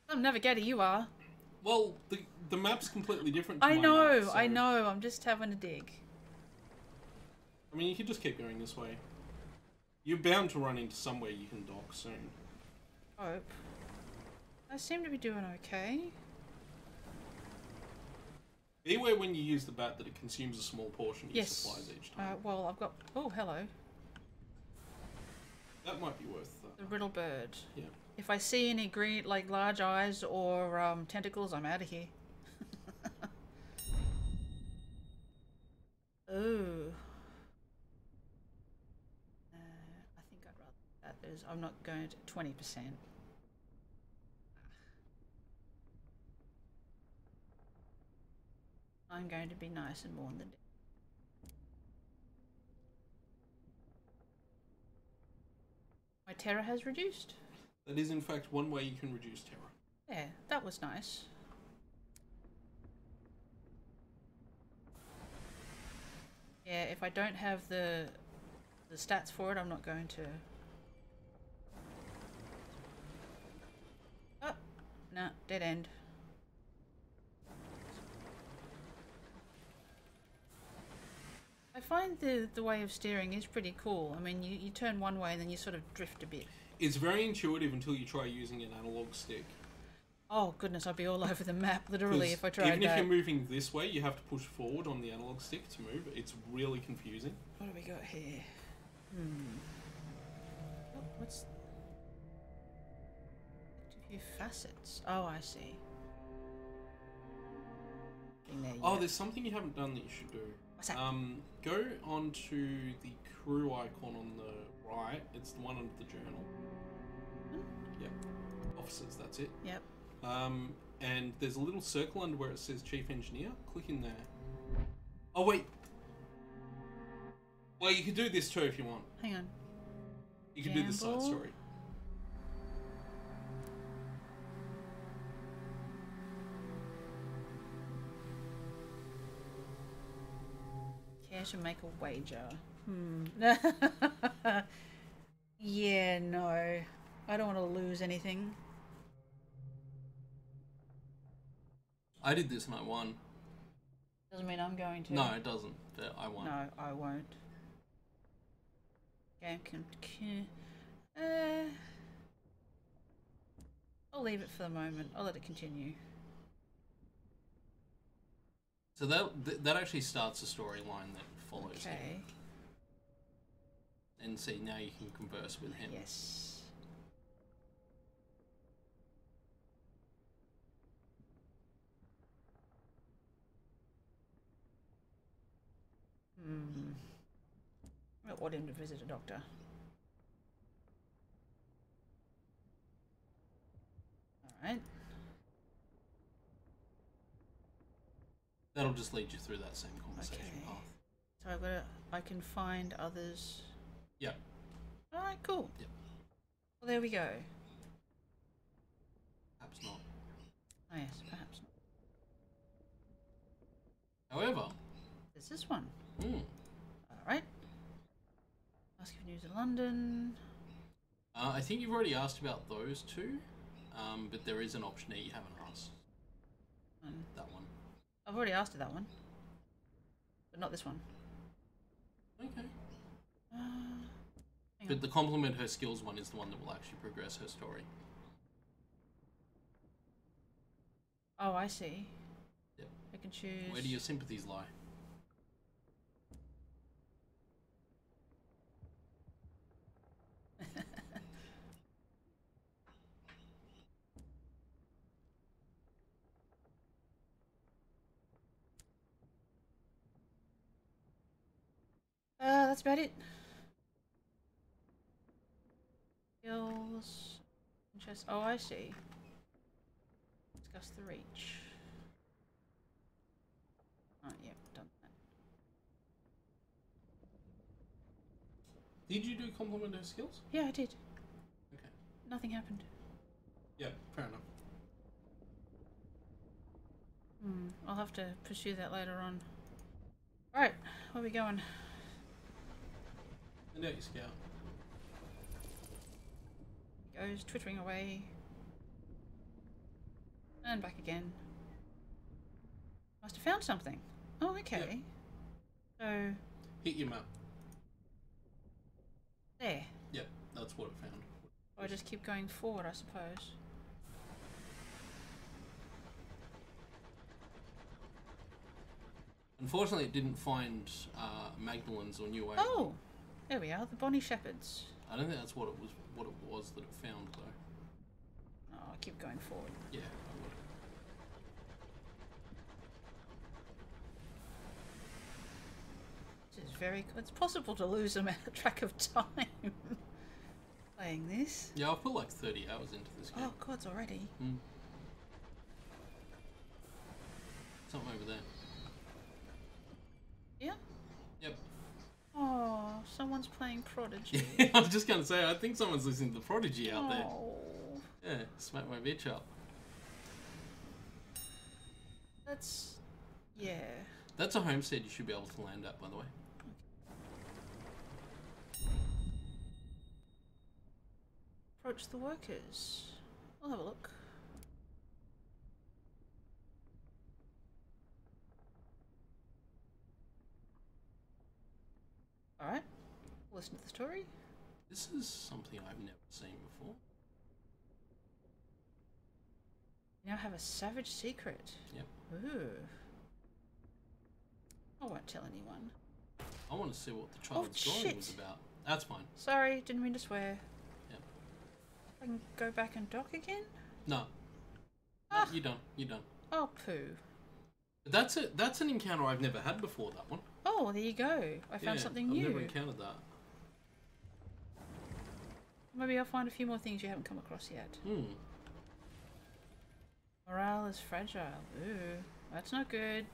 I'm navigator. You are. Well, the map's completely different. To I my know. map, so... I know. I'm just having a dig. I mean, you could just keep going this way. You're bound to run into somewhere you can dock soon. Hope. I seem to be doing okay. Beware when you use the bat that it consumes a small portion of your Yes. supplies each time. Well, I've got. Oh, hello. That might be worth The riddle bird. Yeah. If I see any green, like large eyes or tentacles, I'm out of here. Oh. I think I'd rather that. I'm not going to 20%. I'm going to be nice and warn the day. My terror has reduced. That is, in fact, one way you can reduce terror. Yeah, that was nice. Yeah, if I don't have the stats for it, I'm not going to. Oh, nah, dead end. I find the way of steering is pretty cool. I mean, you turn one way and then you sort of drift a bit. It's very intuitive until you try using an analog stick. Oh goodness, I'd be all over the map, literally, if I tried even that. if you're moving this way, you have to push forward on the analog stick to move. It's really confusing. What do we got here? Oh, what's... Few facets. Oh, I see. There Oh, there's something you haven't done that you should do. What's that? Go onto the crew icon on the right. It's the one under the journal. Yep. Officers, that's it. Yep. And there's a little circle under where it says Chief Engineer. Click in there. Oh, wait. Well, you could do this too if you want. Hang on. You can do the side story. Care to make a wager? Yeah, no. I don't want to lose anything. I did this and I won. Doesn't mean I'm going to. No, it doesn't. But I won. No, I won't. Game can. I'll leave it for the moment. I'll let it continue. So that actually starts a storyline that follows him. Okay. And see, now you can converse with him. Yes. I want him to visit a doctor. Alright. That'll just lead you through that same conversation path. So I can find others. Yep. Alright, cool. Yep. Well, there we go. Perhaps not. Oh yes, perhaps not. However, There's this one. hmm. Alright. Ask for news in London. I think you've already asked about those two, but there is an option that you haven't asked. That one. I've already asked her that one. But not this one. Okay. Hang But on. the complement her skills one is the one that will actually progress her story. Oh, I see. Yep. I can choose. Where do your sympathies lie? That's about it. Skills. Interest. Oh, I see. Discuss the reach. Oh, yeah, done that. Did you do complement her skills? Yeah, I did. Okay. Nothing happened. Yeah, fair enough. I'll have to pursue that later on. Alright, where are we going? And out your scout. Goes twittering away. And back again. Must have found something. Oh, okay. So, Hit your map. there. Yep, that's what it found. Or I just keep going forward, I suppose. Unfortunately, it didn't find Magdalene's or New Wave. Oh! There we are, the Bonnie Shepherds. I don't think that's what it was that it found though. Oh, I keep going forward. Yeah, I would. This is very... It's possible to lose a track of time playing this. Yeah, I've put like 30 hours into this game. Oh, gods, already. Something over there. Yeah? Yep. Oh, someone's playing Prodigy. I was just gonna say, I think someone's listening to Prodigy out there. Oh. Yeah, smack my bitch up. That's... yeah. That's a homestead you should be able to land at, by the way. Approach the workers. I'll have a look. Alright. Listen to the story. This is something I've never seen before. You now have a savage secret. Yep. Ooh. I won't tell anyone. I want to see what the child's story shit. was about. That's fine. Sorry, didn't mean to swear. Yep. I can go back and dock again? No. Ah. You're done. You're done. Oh, poo. That's it. That's an encounter I've never had before, that one. Oh, there you go. I found something new. I've never encountered that. Maybe I'll find a few more things you haven't come across yet. Hmm. Morale is fragile. Ooh, that's not good.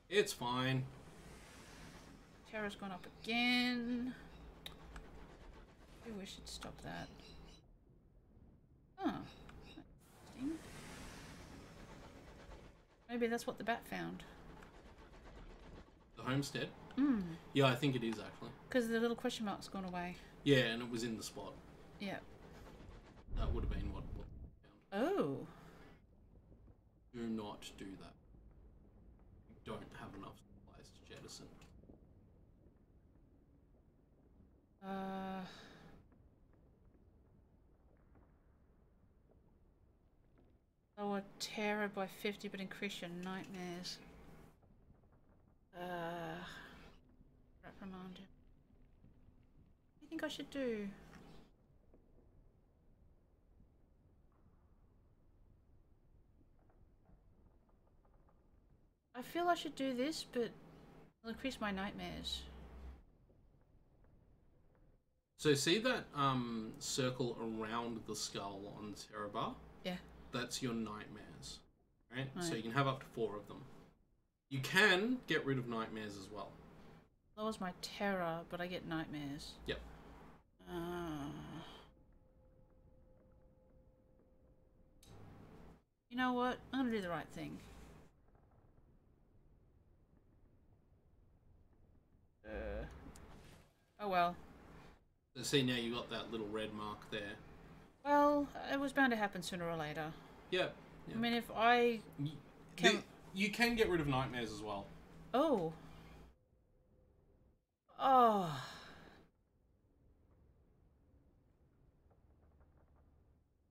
It's fine. Terror's gone up again. Maybe we should stop that. Huh. Interesting. Maybe that's what the bat found. The homestead? Hmm. Yeah, I think it is actually. Because the little question mark's gone away. Yeah, and it was in the spot. Yeah. That would have been what found. Oh. Do not do that. You don't have enough supplies to jettison. Lower terror by 50 but increase your nightmares. Reprimand him. What do you think I should do? I feel I should do this, but it'll increase my nightmares. So see that circle around the skull on the terror bar? Yeah. That's your nightmares, right? Right. So you can have up to 4 of them. You can get rid of nightmares as well. Lowers my terror, but I get nightmares. Yep. You know what? I'm gonna do the right thing. Oh well. So see, now you got that little red mark there. Well, it was bound to happen sooner or later. Yep. I mean, if I can... You can get rid of nightmares as well. Oh. Oh.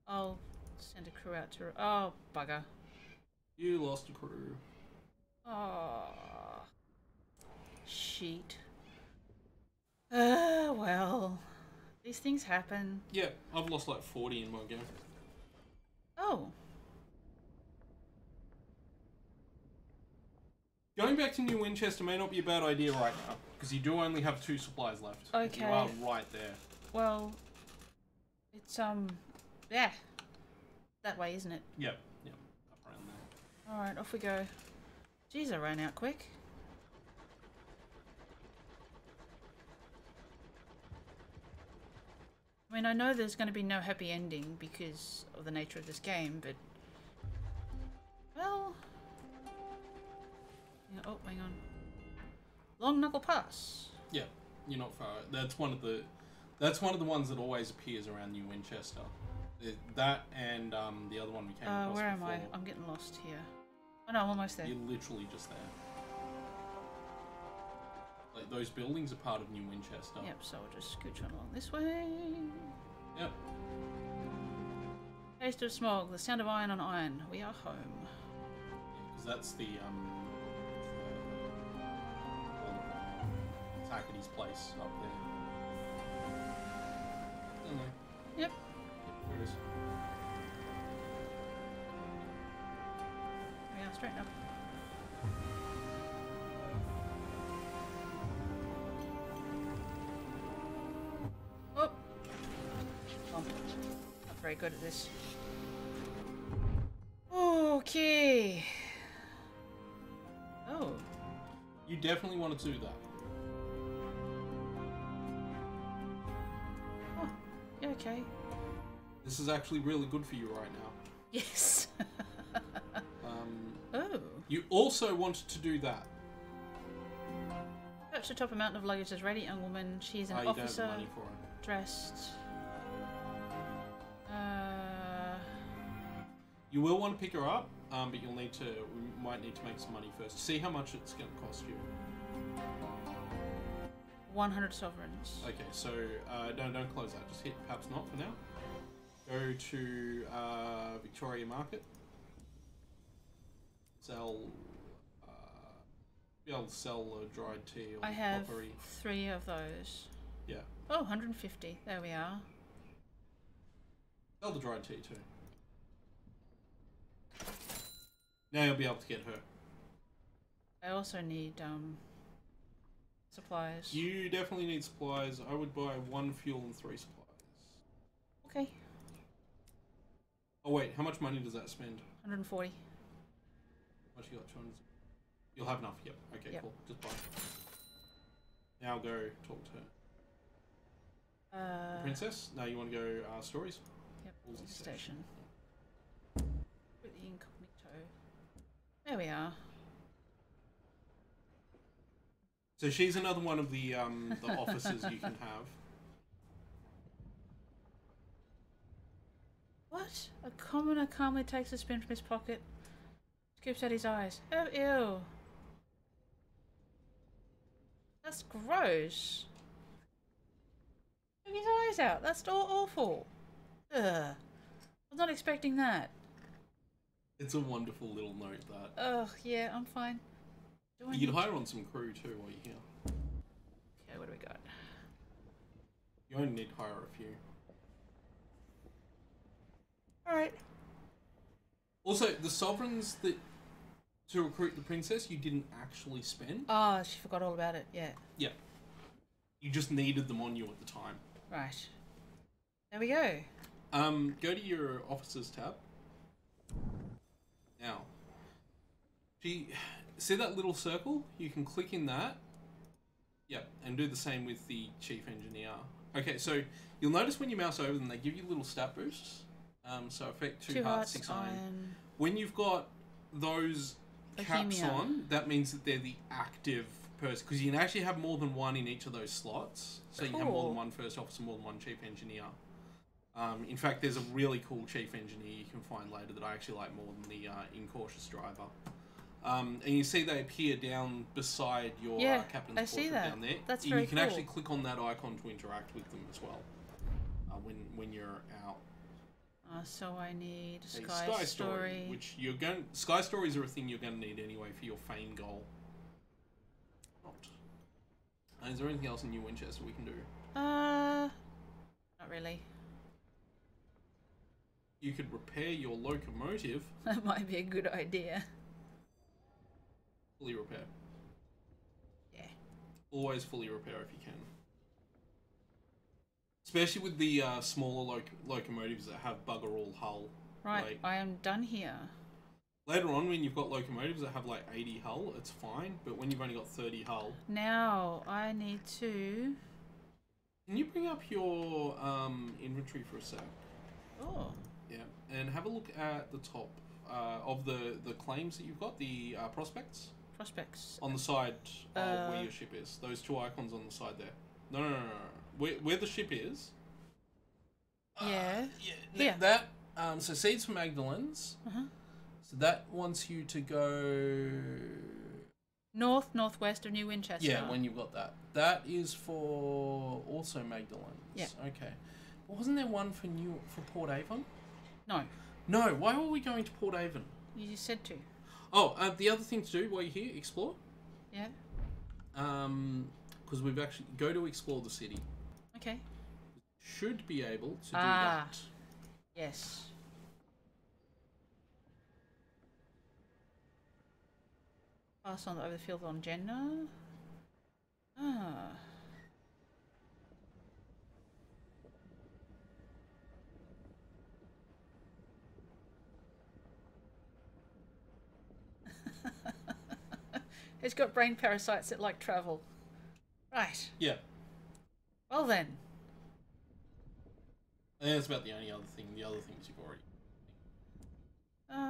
I'll send a crew out to... Oh, bugger. You lost a crew. Oh. Sheet. Well. These things happen. Yeah, I've lost like 40 in my game. Oh. Going back to New Winchester may not be a bad idea right now, because you do only have 2 supplies left. Okay. You are right there. Well, it's, yeah. That way, isn't it? Yep, yep, up around there. Alright, off we go. Jeez, I ran out quick. I mean, I know there's going to be no happy ending because of the nature of this game, but... Well... Yeah, oh, hang on. Long Knuckle Pass. Yeah, you're not far. That's one of the ones that always appears around New Winchester. That and the other one we came across where am before. I? I'm getting lost here. Oh no, I'm almost there. You're literally just there. Like, those buildings are part of New Winchester. Yep, so we'll just scooch on along this way. Yep. Taste of smog, the sound of iron on iron. We are home. Because that's the Tackety's place up there. Don't know. Yep. There it is. We are straighten up. Oh! Oh. Not very good at this. Okay. Oh. You definitely want to do that. Oh. Yeah, okay. This is actually really good for you right now. Yes. Oh. You also want to do that. Perched atop a mountain of luggage is a radiant young woman. She's an You don't have officer the money for it. dressed. You will want to pick her up, but we might need to make some money first. See how much it's going to cost you. 100 sovereigns. Okay, so don't close that. Just hit perhaps not for now. Go to Victoria Market. Sell. Be able to sell dried tea or I have potpourri. 3 of those. Yeah. Oh, 150. There we are. Sell the dried tea too. Now you'll be able to get her. I also need supplies. You definitely need supplies. I would buy 1 fuel and 3 supplies. Okay. Oh wait, how much money does that spend? 140. How much you got? 200. You'll have enough. Yep. Okay. Yep. Cool. Just buy. Now go talk to her. Princess. Now you want to go stories? Yep. Halsey Station. With the incognito. There we are. So she's another one of the officers you can have. What? A commoner calmly takes a spoon from his pocket, scoops out his eyes. Oh, ew. That's gross. Took his eyes out. That's awful. Ugh. I was not expecting that. It's a wonderful little note that. Ugh, yeah, I'm fine. You could hire on some crew too while you're here. Okay, what do we got? You only need to hire a few. Alright. Also, the sovereigns that to recruit the princess you didn't actually spend. Oh, she forgot all about it, yeah. Yeah. You just needed them on you at the time. Right. There we go. Go to your officers tab. Now. See that little circle? You can click in that. Yep, and do the same with the chief engineer. Okay, so you'll notice when you mouse over them, they give you little stat boosts. So effect 2 hearts, 6 iron. When you've got those caps on, that means that they're the active person. Because you can actually have more than one in each of those slots. So you can have more than one first officer, more than one chief engineer. In fact, there's a really cool chief engineer you can find later that I actually like more than the incautious driver. And you see they appear down beside your captain's portrait down there. That's very cool. You can actually click on that icon to interact with them as well when you're out. So I need Sky Story. Which Sky Stories are a thing you're going to need anyway for your fame goal. Is there anything else in New Winchester we can do? Not really. You could repair your locomotive. That might be a good idea. Fully repair. Yeah. Always fully repair if you can. Especially with the smaller locomotives that have bugger all hull. Right, like, I am done here. Later on, when you've got locomotives that have like 80 hull, it's fine. But when you've only got 30 hull... Now, I need to... Can you bring up your inventory for a sec? Oh. Yeah, and have a look at the top of the claims that you've got, the prospects. Prospects. On the side of where your ship is. Those 2 icons on the side there. No. Where the ship is. Yeah. Yeah. That. So Seeds for Magdalene's. So that wants you to go... Northwest of New Winchester. Yeah, when you've got that. That is for also Magdalene's. Yeah. Okay. But wasn't there one for Port Avon? No. No, why were we going to Port Avon? You just said to. Oh, the other thing to do while you're here, explore. Yeah. Because we've actually... Go to explore the city. Okay. Should be able to do that. Yes. Pass on over the field on Jenna. It's got brain parasites that like travel. Right. Yeah. Well then. I think that's about the only other thing. The other things you've already...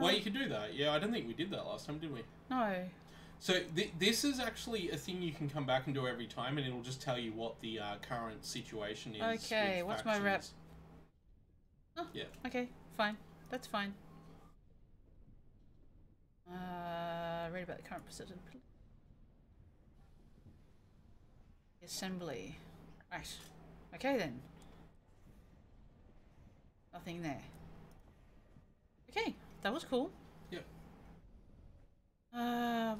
Well, you could do that. Yeah, I don't think we did that last time, did we? No. So this is actually a thing you can come back and do every time, and it'll just tell you what the current situation is. Okay, what's my rep? Oh, yeah. Okay, fine. That's fine. Read about the current position. Assembly. Right. Okay then. Nothing there. Okay, that was cool. Yep. I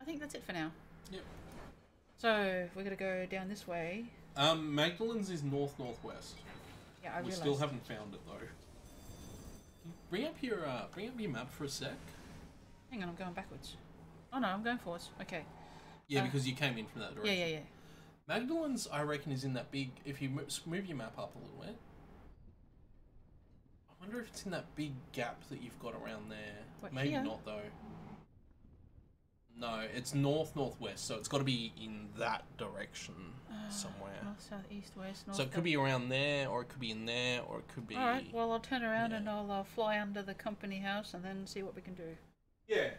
think that's it for now. Yep. So we're gonna go down this way. Magdalene's is northwest. Yeah, I We realized. still haven't found it though. Bring up your map for a sec. Hang on, I'm going backwards. Oh no, I'm going forwards. Okay. Yeah, because you came in from that direction. Yeah. Magdalen's, I reckon, is in that big. If you move your map up a little bit, I wonder if it's in that big gap that you've got around there. What, Maybe here? not though. No, it's northwest, so it's got to be in that direction somewhere. North, south, east, west, north. So it could be around there, or it could be in there, or it could be. All right. Well, I'll turn around Yeah. and I'll fly under the company house and then see what we can do. Yeah.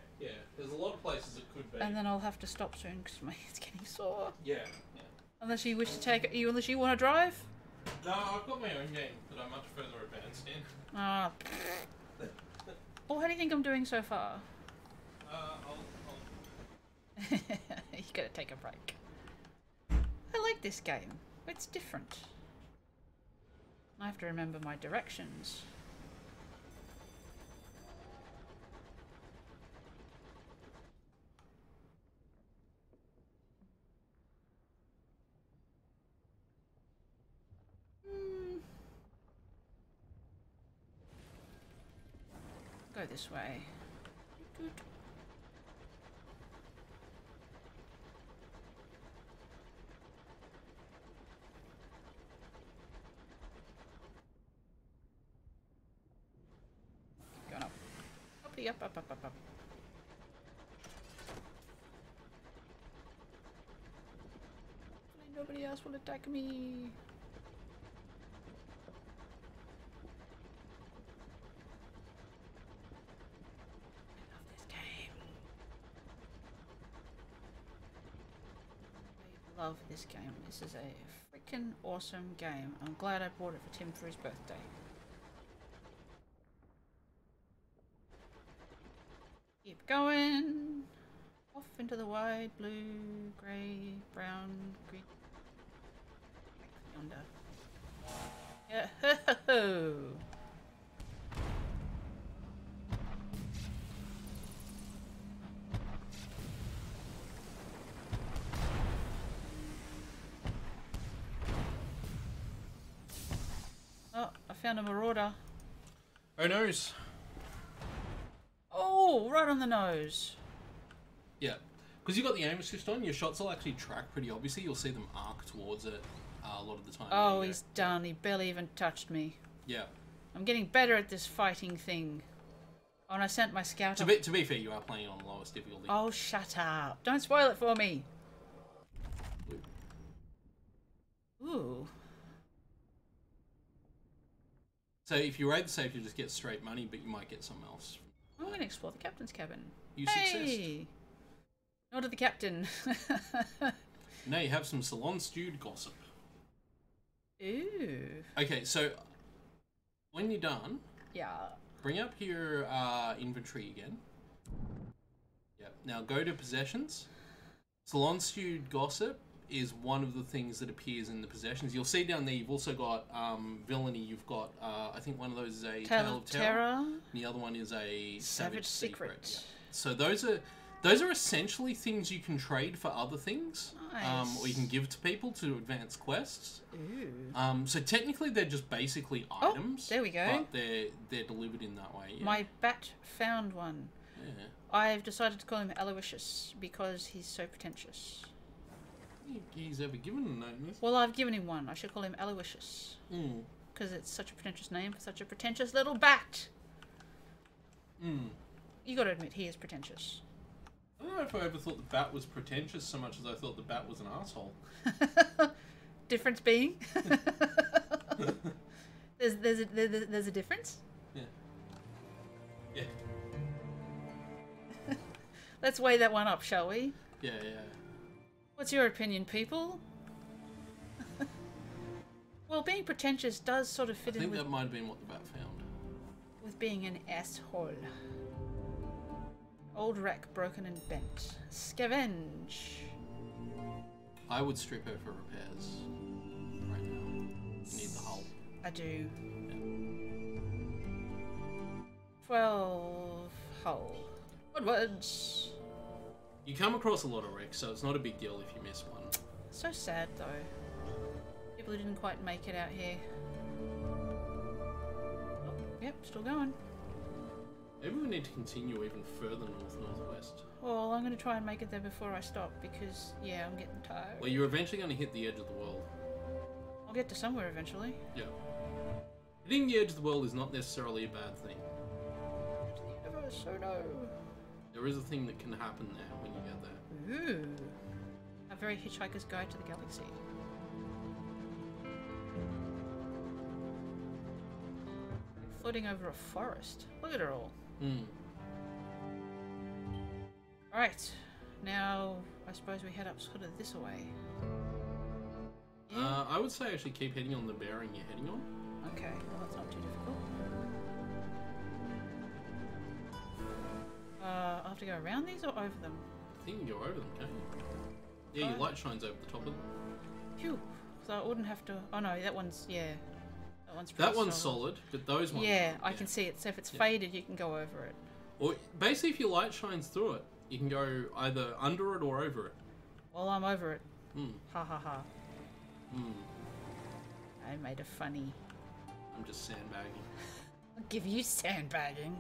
There's a lot of places it could be. And then I'll have to stop soon because my head's getting sore. Yeah. Unless you wish to take you, unless you want to drive. No, I've got my own game that I'm much further advanced in. Ah. Well, how do you think I'm doing so far? You gotta take a break. I like this game. It's different. I have to remember my directions. Go this way. Good. Going up. Uppity up. Hopefully nobody else will attack me. Love this game. This is a freaking awesome game. I'm glad I bought it for Tim for his birthday. Keep going. Off into the wide blue, grey, brown, green. Yonder. Yeah. Ho-ho-ho. Oh, I found a marauder. Oh nose. Oh, right on the nose. Yeah, because you've got the aim assist on, your shots will actually track pretty obviously. You'll see them arc towards it a lot of the time. Oh, he's done. He barely even touched me. Yeah. I'm getting better at this fighting thing. Oh, and I sent my scout To be fair, you are playing on the lowest difficulty. Oh, shut up. Don't spoil it for me. Ooh. So if you raid the safe, you just get straight money, but you might get something else. I'm going to explore the captain's cabin. You hey! success. Not to the captain. Now you have some salon stewed gossip. Ooh. Okay, so when you're done, Yeah. bring up your inventory again. Yep. Now go to possessions. Salon stewed gossip is one of the things that appears in the possessions. You'll see down there you've also got villainy. You've got I think one of those is a Tale of Terror. And the other one is a Savage Secret. Yeah. So those are essentially things you can trade for other things. Nice. Or you can give to people to advance quests. Ooh. So technically they're just basically items. There we go. But they're delivered in that way. Yeah. My bat found one. Yeah. I've decided to call him Aloysius because he's so pretentious. He's ever given a name. Well, I've given him one. I should call him Aloysius. Mm. Because it's such a pretentious name for such a pretentious little bat. Mm. You gotta admit, he is pretentious. I don't know if I ever thought the bat was pretentious so much as I thought the bat was an asshole. Difference being? there's a difference? Yeah. Yeah. Let's weigh that one up, shall we? Yeah. What's your opinion, people? Well, being pretentious does sort of fit I in think with, that might have been what the bat found. with being an asshole. Old wreck, broken and bent. Scavenge. I would strip her for repairs right now. You need the hull. I do. Yeah. 12 hull. Onwards. You come across a lot of wrecks, so it's not a big deal if you miss one. So sad, though. People who didn't quite make it out here. Yep, still going. Maybe we need to continue even further northwest. Well, I'm going to try and make it there before I stop because, yeah, I'm getting tired. Well, you're eventually going to hit the edge of the world. I'll get to somewhere eventually. Yeah. Hitting the edge of the world is not necessarily a bad thing. To the universe, so no. There is a thing that can happen there when you get there. Ooh. A very Hitchhiker's Guide to the Galaxy. Floating over a forest. Look at it all. Hmm. Alright. Now, I suppose we head up sort of this way. Yeah. I would say actually keep heading on the bearing you're heading on. Okay, well that's not too difficult. I'll have to go around these or over them? I think you can go over them, can't you? Yeah, your light shines over the top of them. Phew. So I wouldn't have to... Oh no, that one's... Yeah. That one's solid, but those ones... Yeah, I can see it. So if it's faded, you can go over it. Or basically, if your light shines through it, you can go either under it or over it. Well, I'm over it. Hmm. Ha ha ha. Hmm. I made a funny. I'm just sandbagging. I'll give you sandbagging.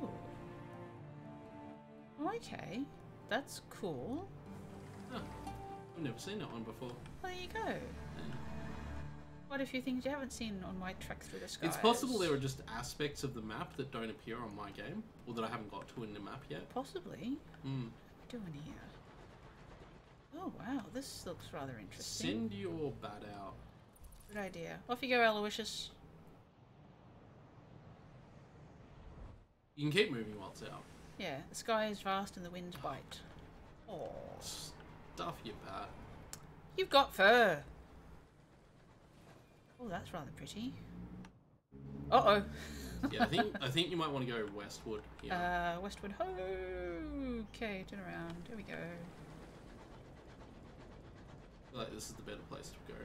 Oh. Okay. That's cool. Huh. I've never seen that one before. Well, there you go. Yeah. What a few things you haven't seen on my trek through the skies. It's possible there are just aspects of the map that don't appear on my game, or that I haven't got to in the map yet. Possibly. Hmm. What are we doing here? Oh wow, this looks rather interesting. Send your bat out. Good idea. Off you go, Aloysius. You can keep moving while it's out. Yeah, the sky is vast and the winds bite. Oh, Stuff your bat. you've got fur. Oh, that's rather pretty. Uh-oh. Yeah, I think you might want to go westward here. Westward. Ho! Okay, turn around. There we go. I feel like this is the better place to go.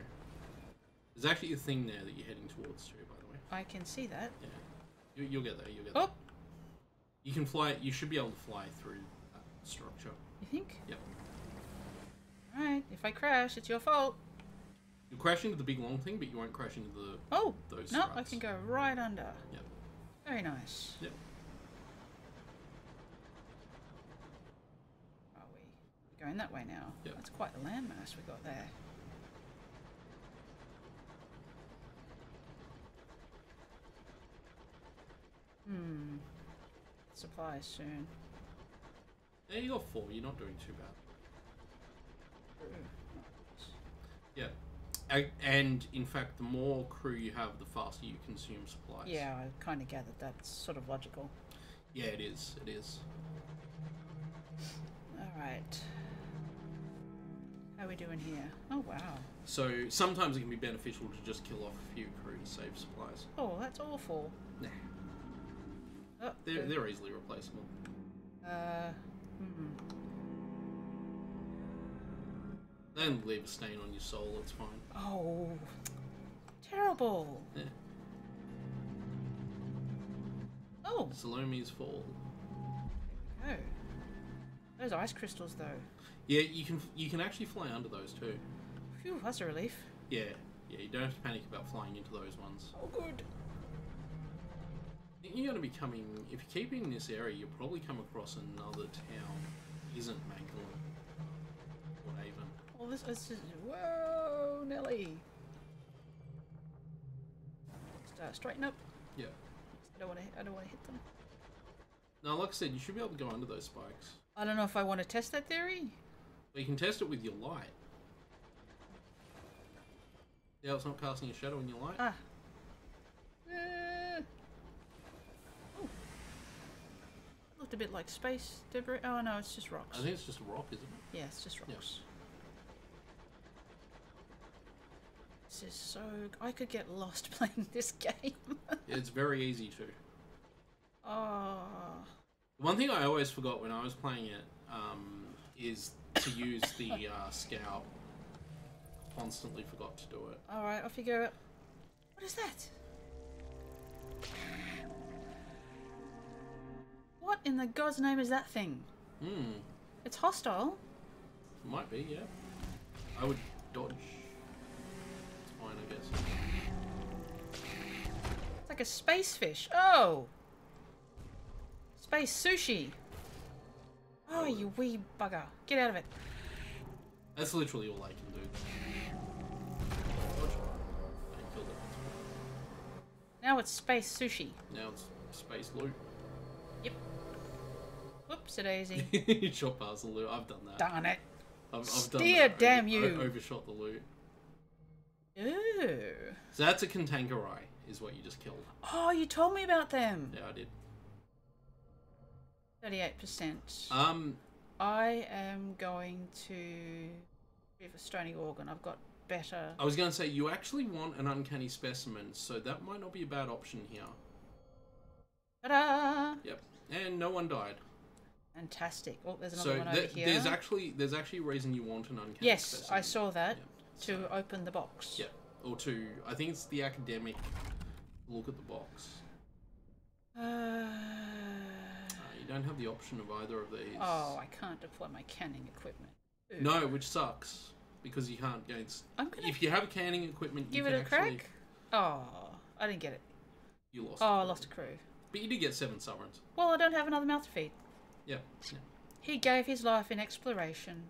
There's actually a thing there that you're heading towards too, by the way. I can see that. Yeah. You'll get there, you'll get Oh! there. You can fly, you should be able to fly through that structure. You think? Yep. Alright, if I crash, it's your fault. You'll crash into the big long thing, but you won't crash into the those no, struts. I can go right under. Yep. Very nice. Yep. Are we going that way now? Yep. That's quite a landmass we got there. Hmm. Supplies soon. Yeah, you got 4, you're not doing too bad. Yeah. And in fact, the more crew you have, the faster you consume supplies. Yeah, I kind of gathered that's sort of logical. Yeah, it is. It is. Alright. How are we doing here? Oh, wow. So sometimes it can be beneficial to just kill off a few crew to save supplies. Oh, that's awful. Nah. Oh, They're easily replaceable. They don't leave a stain on your soul, it's fine. Oh, terrible. Yeah. Oh. Salome's fall. Oh. Those ice crystals, though. Yeah, you can actually fly under those too. Phew, that's a relief. Yeah, you don't have to panic about flying into those ones. Oh, good. I think you're going to be coming, if you're keeping this area, you'll probably come across another town. Isn't Magdalene or Avon. Well, this is... Whoa, Nelly. Just, straighten up. Yeah. I don't want to hit them. No, like I said, you should be able to go under those spikes. I don't know if I want to test that theory. Well, you can test it with your light. Yeah, it's not casting a shadow in your light. Ah. Oh. Looked a bit like space debris. Oh no, it's just rocks. I think it's just a rock, isn't it? Yeah, it's just rocks. This is so... I could get lost playing this game. Yeah, it's very easy to. Oh. One thing I always forgot when I was playing it is to use the scout. Constantly forgot to do it. Alright, off you go. What is that? What in the God's name is that thing? Hmm. It's hostile. Might be, yeah. I would dodge. It's fine, I guess. like a space fish. Oh! Space sushi. Oh, you wee bugger. Get out of it. That's literally all I can do. I killed it. Now it's space sushi. Now it's space loot. Yep. Whoopsie-daisy. You shot past the loot. I've done that. Darn it. I've Steer, done that. damn you. Overshot the loot. Ooh. So that's a Contankerai, is what you just killed. Oh, you told me about them. Yeah, I did. 38%. I am going to give a stony organ. I've got better. I was going to say, you actually want an uncanny specimen, so that might not be a bad option here. Ta-da! Yep. And no one died. Fantastic. Oh, there's another one over here. There's actually a reason you want an uncanny specimen. Yes, I saw that. Yep. To open the box. Yeah. Or to, I think it's the academic look at the box. You don't have the option of either of these. Oh, I can't deploy my canning equipment. Ooh. No, which sucks. Because you can't go... If you have canning equipment, you give can it a crack? Oh, I didn't get it. You lost. Oh, I lost a crew. But you did get 7 sovereigns. Well, I don't have another mouth to feed. Yeah. He gave his life in exploration.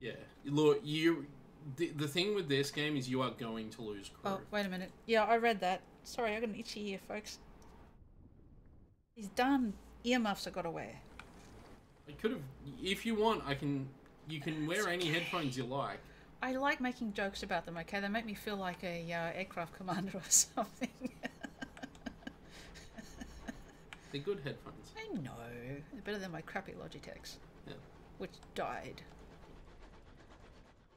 Yeah. Look, the thing with this game is you are going to lose crew. Oh, wait a minute. Yeah, I read that. Sorry, I got an itchy ear, folks. These darn earmuffs I gotta wear. I could have... If you want, you can wear any headphones you like. I like making jokes about them, okay? They make me feel like a aircraft commander or something. They're good headphones. I know. They're better than my crappy Logitechs. Yeah. Which died.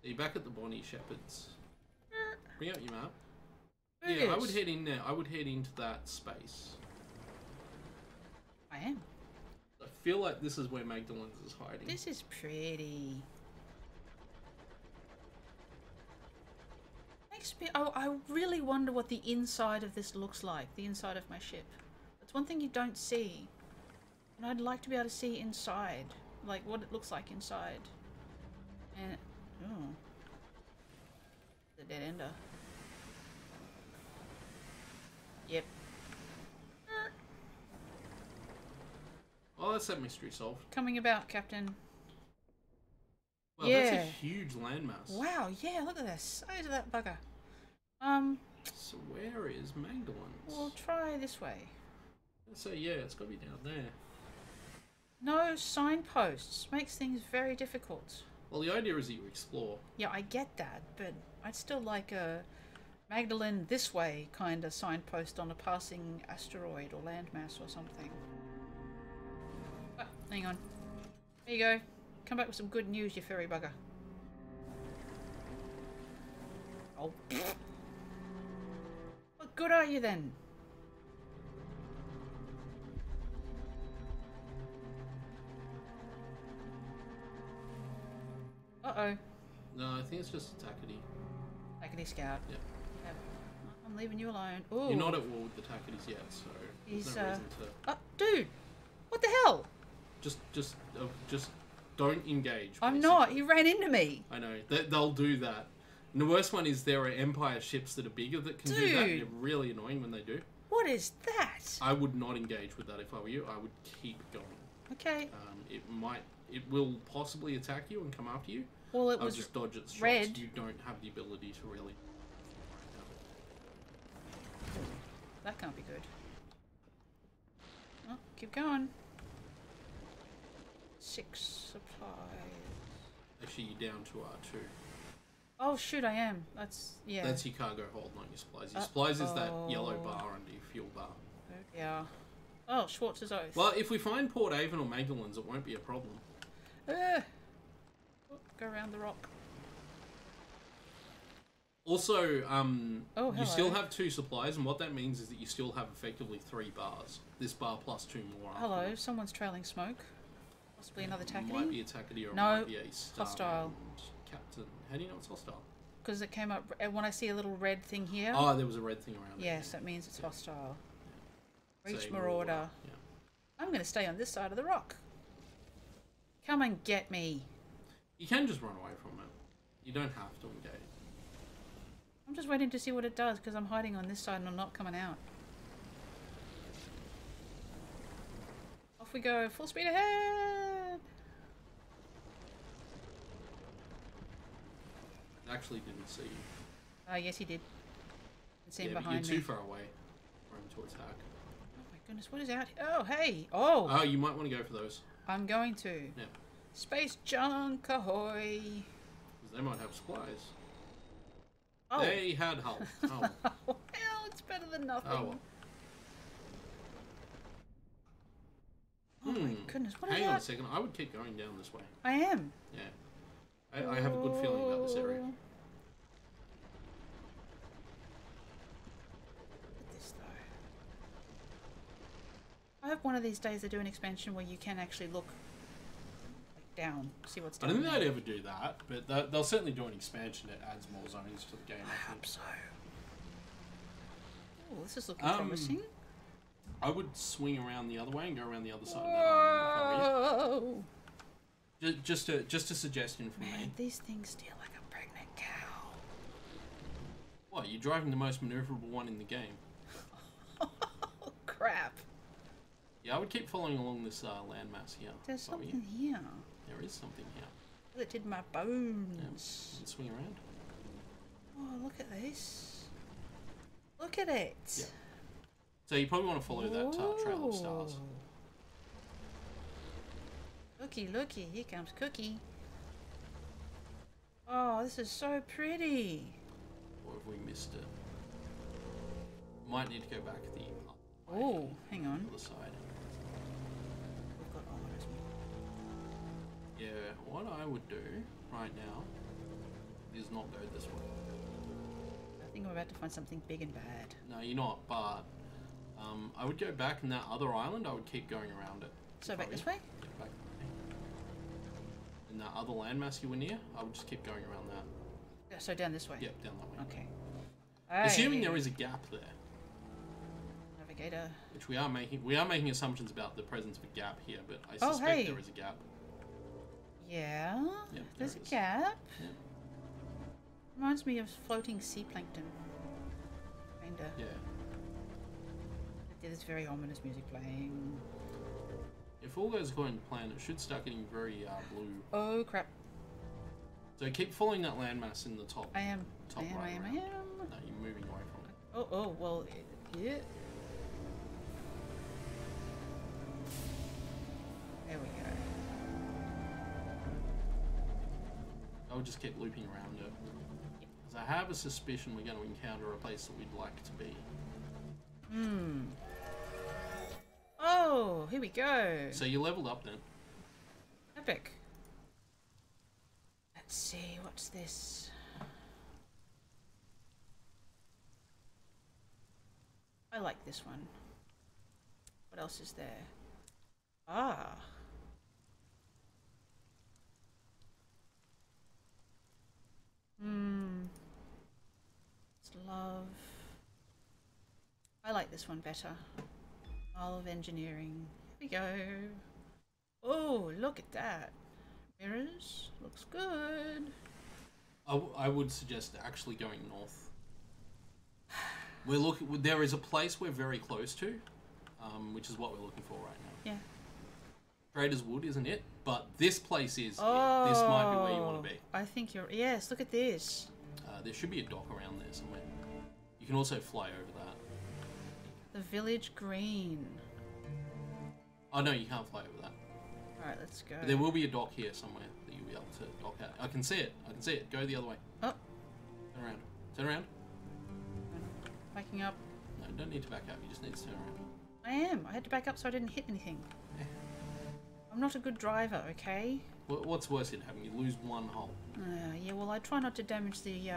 Are you back at the Bonnie Shepherds? Bring up your map. Burgers. Yeah, I would head in there. I would head into that space. I am. I feel like this is where Magdalene's is hiding. This is pretty. Makes me. Oh, I really wonder what the inside of this looks like. The inside of my ship. It's one thing you don't see, and I'd like to be able to see inside, like what it looks like inside. And oh, the dead ender. Yep. Oh, that's that mystery solved. Coming about, Captain. Wow, yeah. that's a huge landmass. Wow, yeah, look at this. Size of that bugger. So where is Magdalene's? We'll try this way. So yeah, it's got to be down there. No signposts. Makes things very difficult. Well, the idea is that you explore. Yeah, I get that, but I'd still like a Magdalene this way kind of signpost on a passing asteroid or landmass or something. Ah, hang on. There you go. Come back with some good news, you fairy bugger. Oh. What good are you then? Uh-oh. No, I think it's just a Tackety. Tackety Scout. Yeah. Yep. I'm leaving you alone. Ooh. You're not at war with the Tacketies yet, so there's no reason to... Oh, dude! What the hell? Just don't engage. I'm basically. not. He ran into me. I know. They'll do that. And the worst one is there are Empire ships that are bigger that can do that. And they're really annoying when they do. What is that? I would not engage with that if I were you. I would keep going. Okay. It will possibly attack you and come after you. Well, it I'll was just dodge its shots. red. You don't have the ability to really... That can't be good. Oh, keep going. 6 supplies. Actually, you're down to R2. Oh shoot, I am. That's yeah. That's your cargo hold, not your supplies. Your supplies is that yellow bar under your fuel bar. Yeah. Oh, Schwartz's oath. Well, if we find Port Avon or Magdalene's, it won't be a problem. Oh, go around the rock. Also, you still have 2 supplies, and what that means is that you still have effectively 3 bars. This bar plus 2 more. Hello, afterwards. someone's trailing smoke. Possibly another Tackety. It might be a Tackety or it No, might be a hostile. Captain. How do you know it's hostile? Because it came up when I see a little red thing here. Oh, there was a red thing around it. Yes, that means it's hostile. Yeah. Reach So Marauder. yeah. I'm going to stay on this side of the rock. Come and get me. You can just run away from it. You don't have to engage. I'm just waiting to see what it does because I'm hiding on this side and I'm not coming out. Off we go. Full speed ahead. Actually didn't see you. Yes, he did. Didn't see him But behind you're me. too far away for him to attack. Oh my goodness, what is out here? Oh, hey. Oh. Oh, you might want to go for those. I'm going to. Yeah. Space junk, ahoy. Because they might have supplies. Oh. They had hull. Oh. Well, it's better than nothing. Oh, well. Oh my goodness, what is Hang on a that? second. I would keep going down this way. I am. Yeah. I have a good feeling about this area. Look at this though. I hope one of these days they do an expansion where you can actually look like down, see what's I down don't think there. they'd ever do that, but they'll certainly do an expansion that adds more zones to the game. I I hope think. so. Oh, this is looking promising. I would swing around the other way and go around the other side of that island. Whoa! Just a suggestion from Man, me. these things steal like a pregnant cow. What, you're driving the most maneuverable one in the game? Oh, crap. Yeah, I would keep following along this landmass here. There's if I were you. something here. There is something here. Well, it did my Yeah. bones. And swing around. Oh, look at this. Look at it. Yeah. So you probably want to follow that trail of stars. Whoa. Looky, looky, here comes Cookie. Oh, this is so pretty. Or have we missed it? Might need to go back the Oh, hang on. other side. We've got ominous music. Yeah, what I would do right now is not go this way. I think I'm about to find something big and bad. No, you're not, but I would go back in that other island. I would keep going around it. So If I back were this you. way? Yeah, back. In that other landmass you were near, I would just keep going around that. Yeah, so down this way? Yep, down that way. Okay. Assuming there is a gap there, Navigator. which we are making assumptions about the presence of a gap here, but I Oh, suspect hey. there is a gap. Yeah. Yep, There's a there is. gap. Yep. Reminds me of floating sea plankton. Kinda. Yeah. There's very ominous music playing. If all goes according to plan, it should start getting very blue. Oh crap. So keep following that landmass in the top. I am. Top I am. right I am. I around. am. No, you're moving away from it. Oh, well, yeah. There we go. I would just keep looping around it. Because I have a suspicion we're going to encounter a place that we'd like to be. Oh, here we go. So you leveled up then. Epic. Let's see, what's this? I like this one. What else is there? Ah. It's love. I like this one better. Isle of Engineering. Here we go. Oh, look at that. Mirrors. Looks good. I would suggest actually going north. There is a place we're very close to, which is what we're looking for right now. Yeah. Trader's Wood, isn't it? But this place is. Oh, This might be where you want to be. I think you're. Yes, look at this. There should be a dock around there somewhere. You can also fly over that. The Village Green. Oh no, you can't fly over that. Alright, let's go. But there will be a dock here somewhere that you'll be able to dock at. I can see it. I can see it. Go the other way. Oh, Turn around. Turn around. backing up. No, you don't need to back up. You just need to turn around. I am. I had to back up so I didn't hit anything. I'm not a good driver, okay? What's worse than having you lose one hole? Yeah, well, I try not to damage the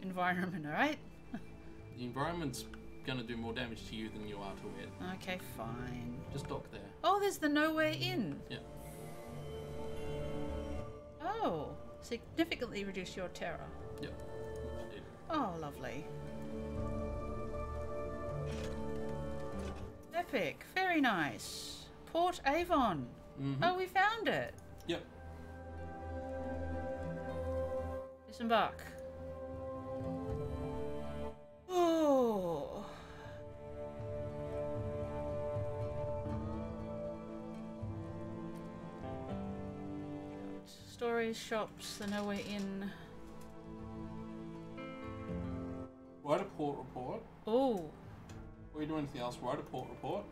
environment, alright? The environment's gonna do more damage to you than you are to it. Okay, fine. Just dock there. Oh, there's the Nowhere Inn. Yeah. Oh, significantly reduce your terror. Yep. Which did. Oh, lovely. Epic. Very nice. Port Avon. Mm-hmm. Oh, we found it. Yep. Disembark. Oh. Stories, shops, the Nowhere Inn. Write a port report. Oh. Before you do anything else, write a port report.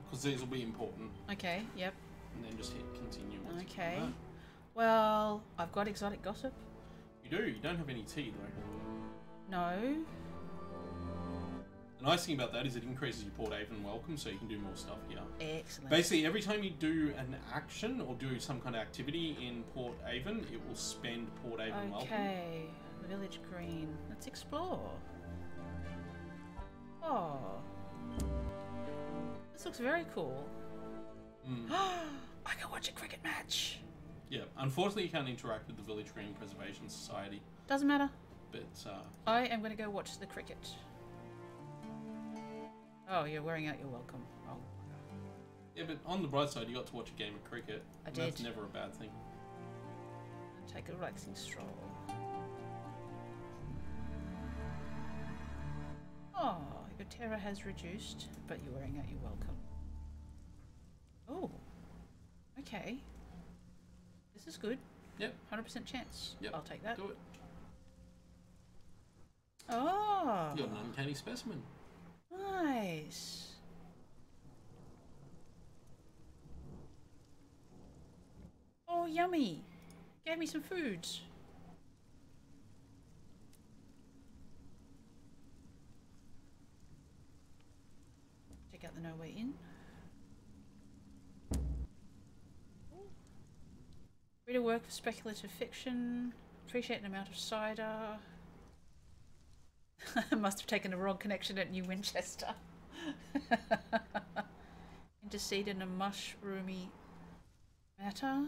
Because these will be important. Okay, yep. And then just hit continue. Okay. Well, I've got exotic gossip. You do. You don't have any tea, though. No. The nice thing about that is it increases your Port Avon welcome, so you can do more stuff here. Excellent. Basically, every time you do an action or do some kind of activity in Port Avon, it will spend Port Avon welcome. Okay. Village Green. Let's explore. Oh. This looks very cool. I can watch a cricket match. Yeah, unfortunately you can't interact with the Village Green Preservation Society. Doesn't matter. But, I am going to go watch the cricket. Oh, you're wearing out your welcome. Oh. Yeah, but on the bright side, you got to watch a game of cricket. I did. That's never a bad thing. Take a relaxing stroll. Oh, your terror has reduced, but you're wearing out your welcome. Oh, okay. This is good. Yep. 100% chance. Yep. I'll take that. Do it. Oh. You got an uncanny specimen. Nice. Oh, yummy. Gave me some foods. Check out the Nowhere Inn. Read a work of speculative fiction. Appreciate an amount of cider. Must have taken a wrong connection at New Winchester. Intercede in a mushroomy matter.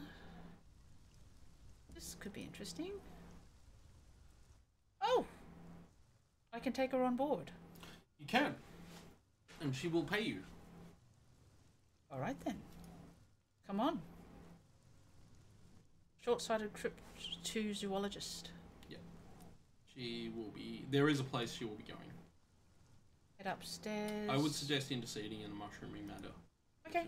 This could be interesting. Oh! I can take her on board. You can. And she will pay you. Alright then. Come on. Short-sighted trip to zoologist. She will be... There is a place she will be going. Head upstairs. I would suggest interceding in a mushrooming matter. Okay.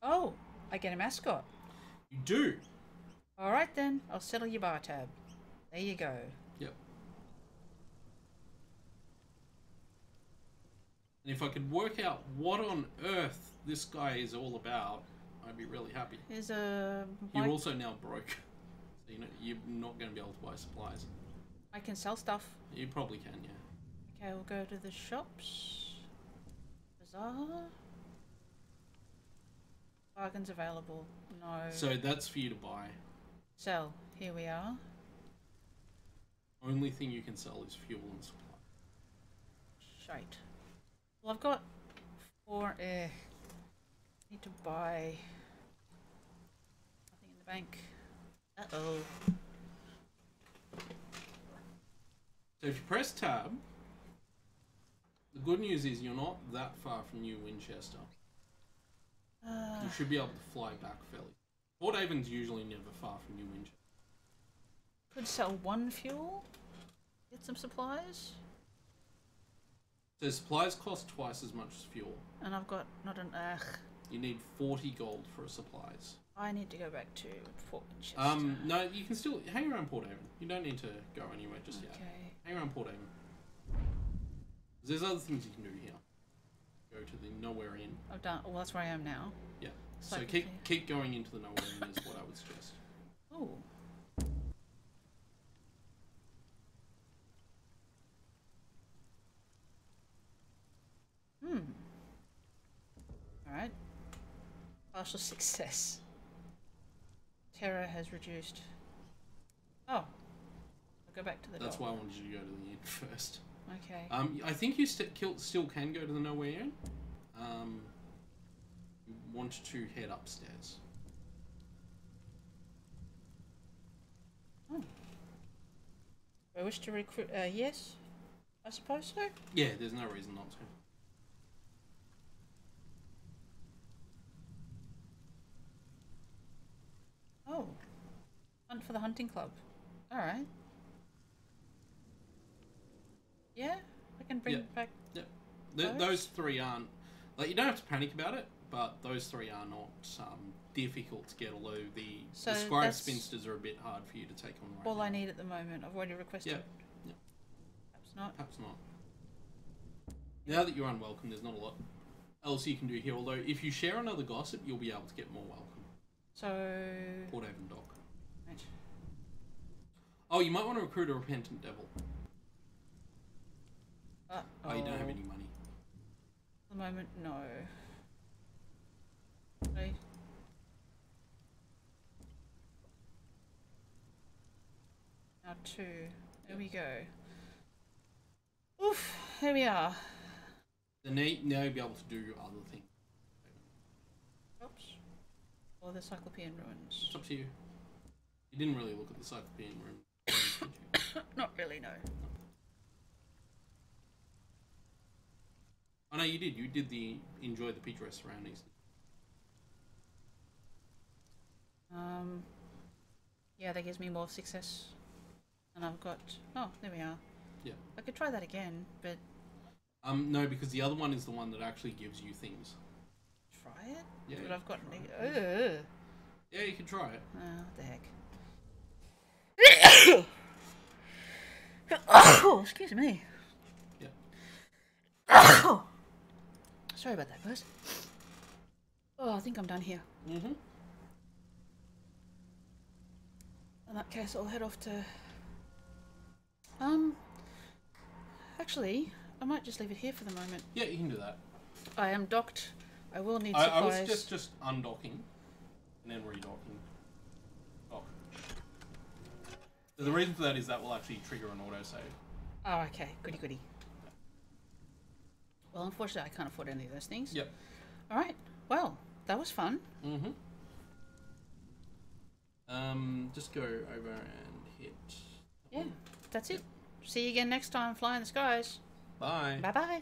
Oh, I get a mascot. You do? Alright then, I'll settle your bar tab. There you go. Yep. And if I could work out what on earth this guy is all about, I'd be really happy. Here's a... You're also now broke. So you know, you're not going to be able to buy supplies. I can sell stuff. You probably can, yeah. Okay, we'll go to the shops. Bazaar. Bargains available. No. So that's for you to buy. Sell. Here we are. Only thing you can sell is fuel and supply. Shite. Well, I've got 4... need to buy... nothing in the bank. Uh-oh. So if you press tab, the good news is you're not that far from New Winchester. You should be able to fly back fairly. Port Avon's usually never far from New Winchester. Could sell 1 fuel. Get some supplies. So supplies cost twice as much as fuel. And I've got not an... You need 40 gold for supplies. I need to go back to Fort Winchester. No, you can still hang around Port Avon. You don't need to go anywhere just yet. Okay. Hang around Port Avon. There's other things you can do here. Go to the Nowhere Inn. I've done... Well, that's where I am now. Yeah. So So keep going into the Nowhere Inn is what I would suggest. Oh. Alright. Partial success. Terror has reduced. Oh. I'll go back to the That's dock. why I wanted you to go to the inn first. Okay. I think you still can go to the Nowhere Inn. You want to head upstairs. Oh. Do I wish to recruit... yes? I suppose so? Yeah, there's no reason not to. Oh. Hunt for the hunting club. Alright. Yeah, I can bring back. Yep. Those 3 aren't like you don't have to panic about it, but those 3 are not difficult to get. Although the Scribe Spinsters are a bit hard for you to take on right all now. I need at the moment. I've already requested. Yep. Perhaps not. Perhaps not. Now that you're unwelcome, there's not a lot else you can do here. Although if you share another gossip, you'll be able to get more welcome. So. Port Haven Dock. Right. Oh, you might want to recruit a repentant devil. Oh, you don't have any money. At the moment, no. Okay. Now 2. There we go. Oof, here we are. Now you'll be able to do other things. Oops. Or the Cyclopean Ruins. It's up to you. You didn't really look at the Cyclopean Ruins, did you? Not really, no. Oh no, you did. You did enjoy the picturesque surroundings. Yeah, that gives me more success. And I've got... Oh, there we are. Yeah. I could try that again, but... No, because the other one is the one that actually gives you things. Try it? Yeah. But I've got... Yeah, you can try it. Oh, what the heck. Oh, excuse me. Yeah. Sorry about that, guys. Oh, I think I'm done here. Mm-hmm. In that case, I'll head off to... Actually, I might just leave it here for the moment. Yeah, you can do that. I am docked. I will need supplies. I was just undocking and then redocking. Oh. So the reason for that is that will actually trigger an autosave. Oh, okay. Goody goody. Well, unfortunately, I can't afford any of those things. Yep. Alright. Well, that was fun. Mm-hmm. Just go over and hit. Yeah, that's it. See you again next time, Fly in the Skies. Bye. Bye-bye.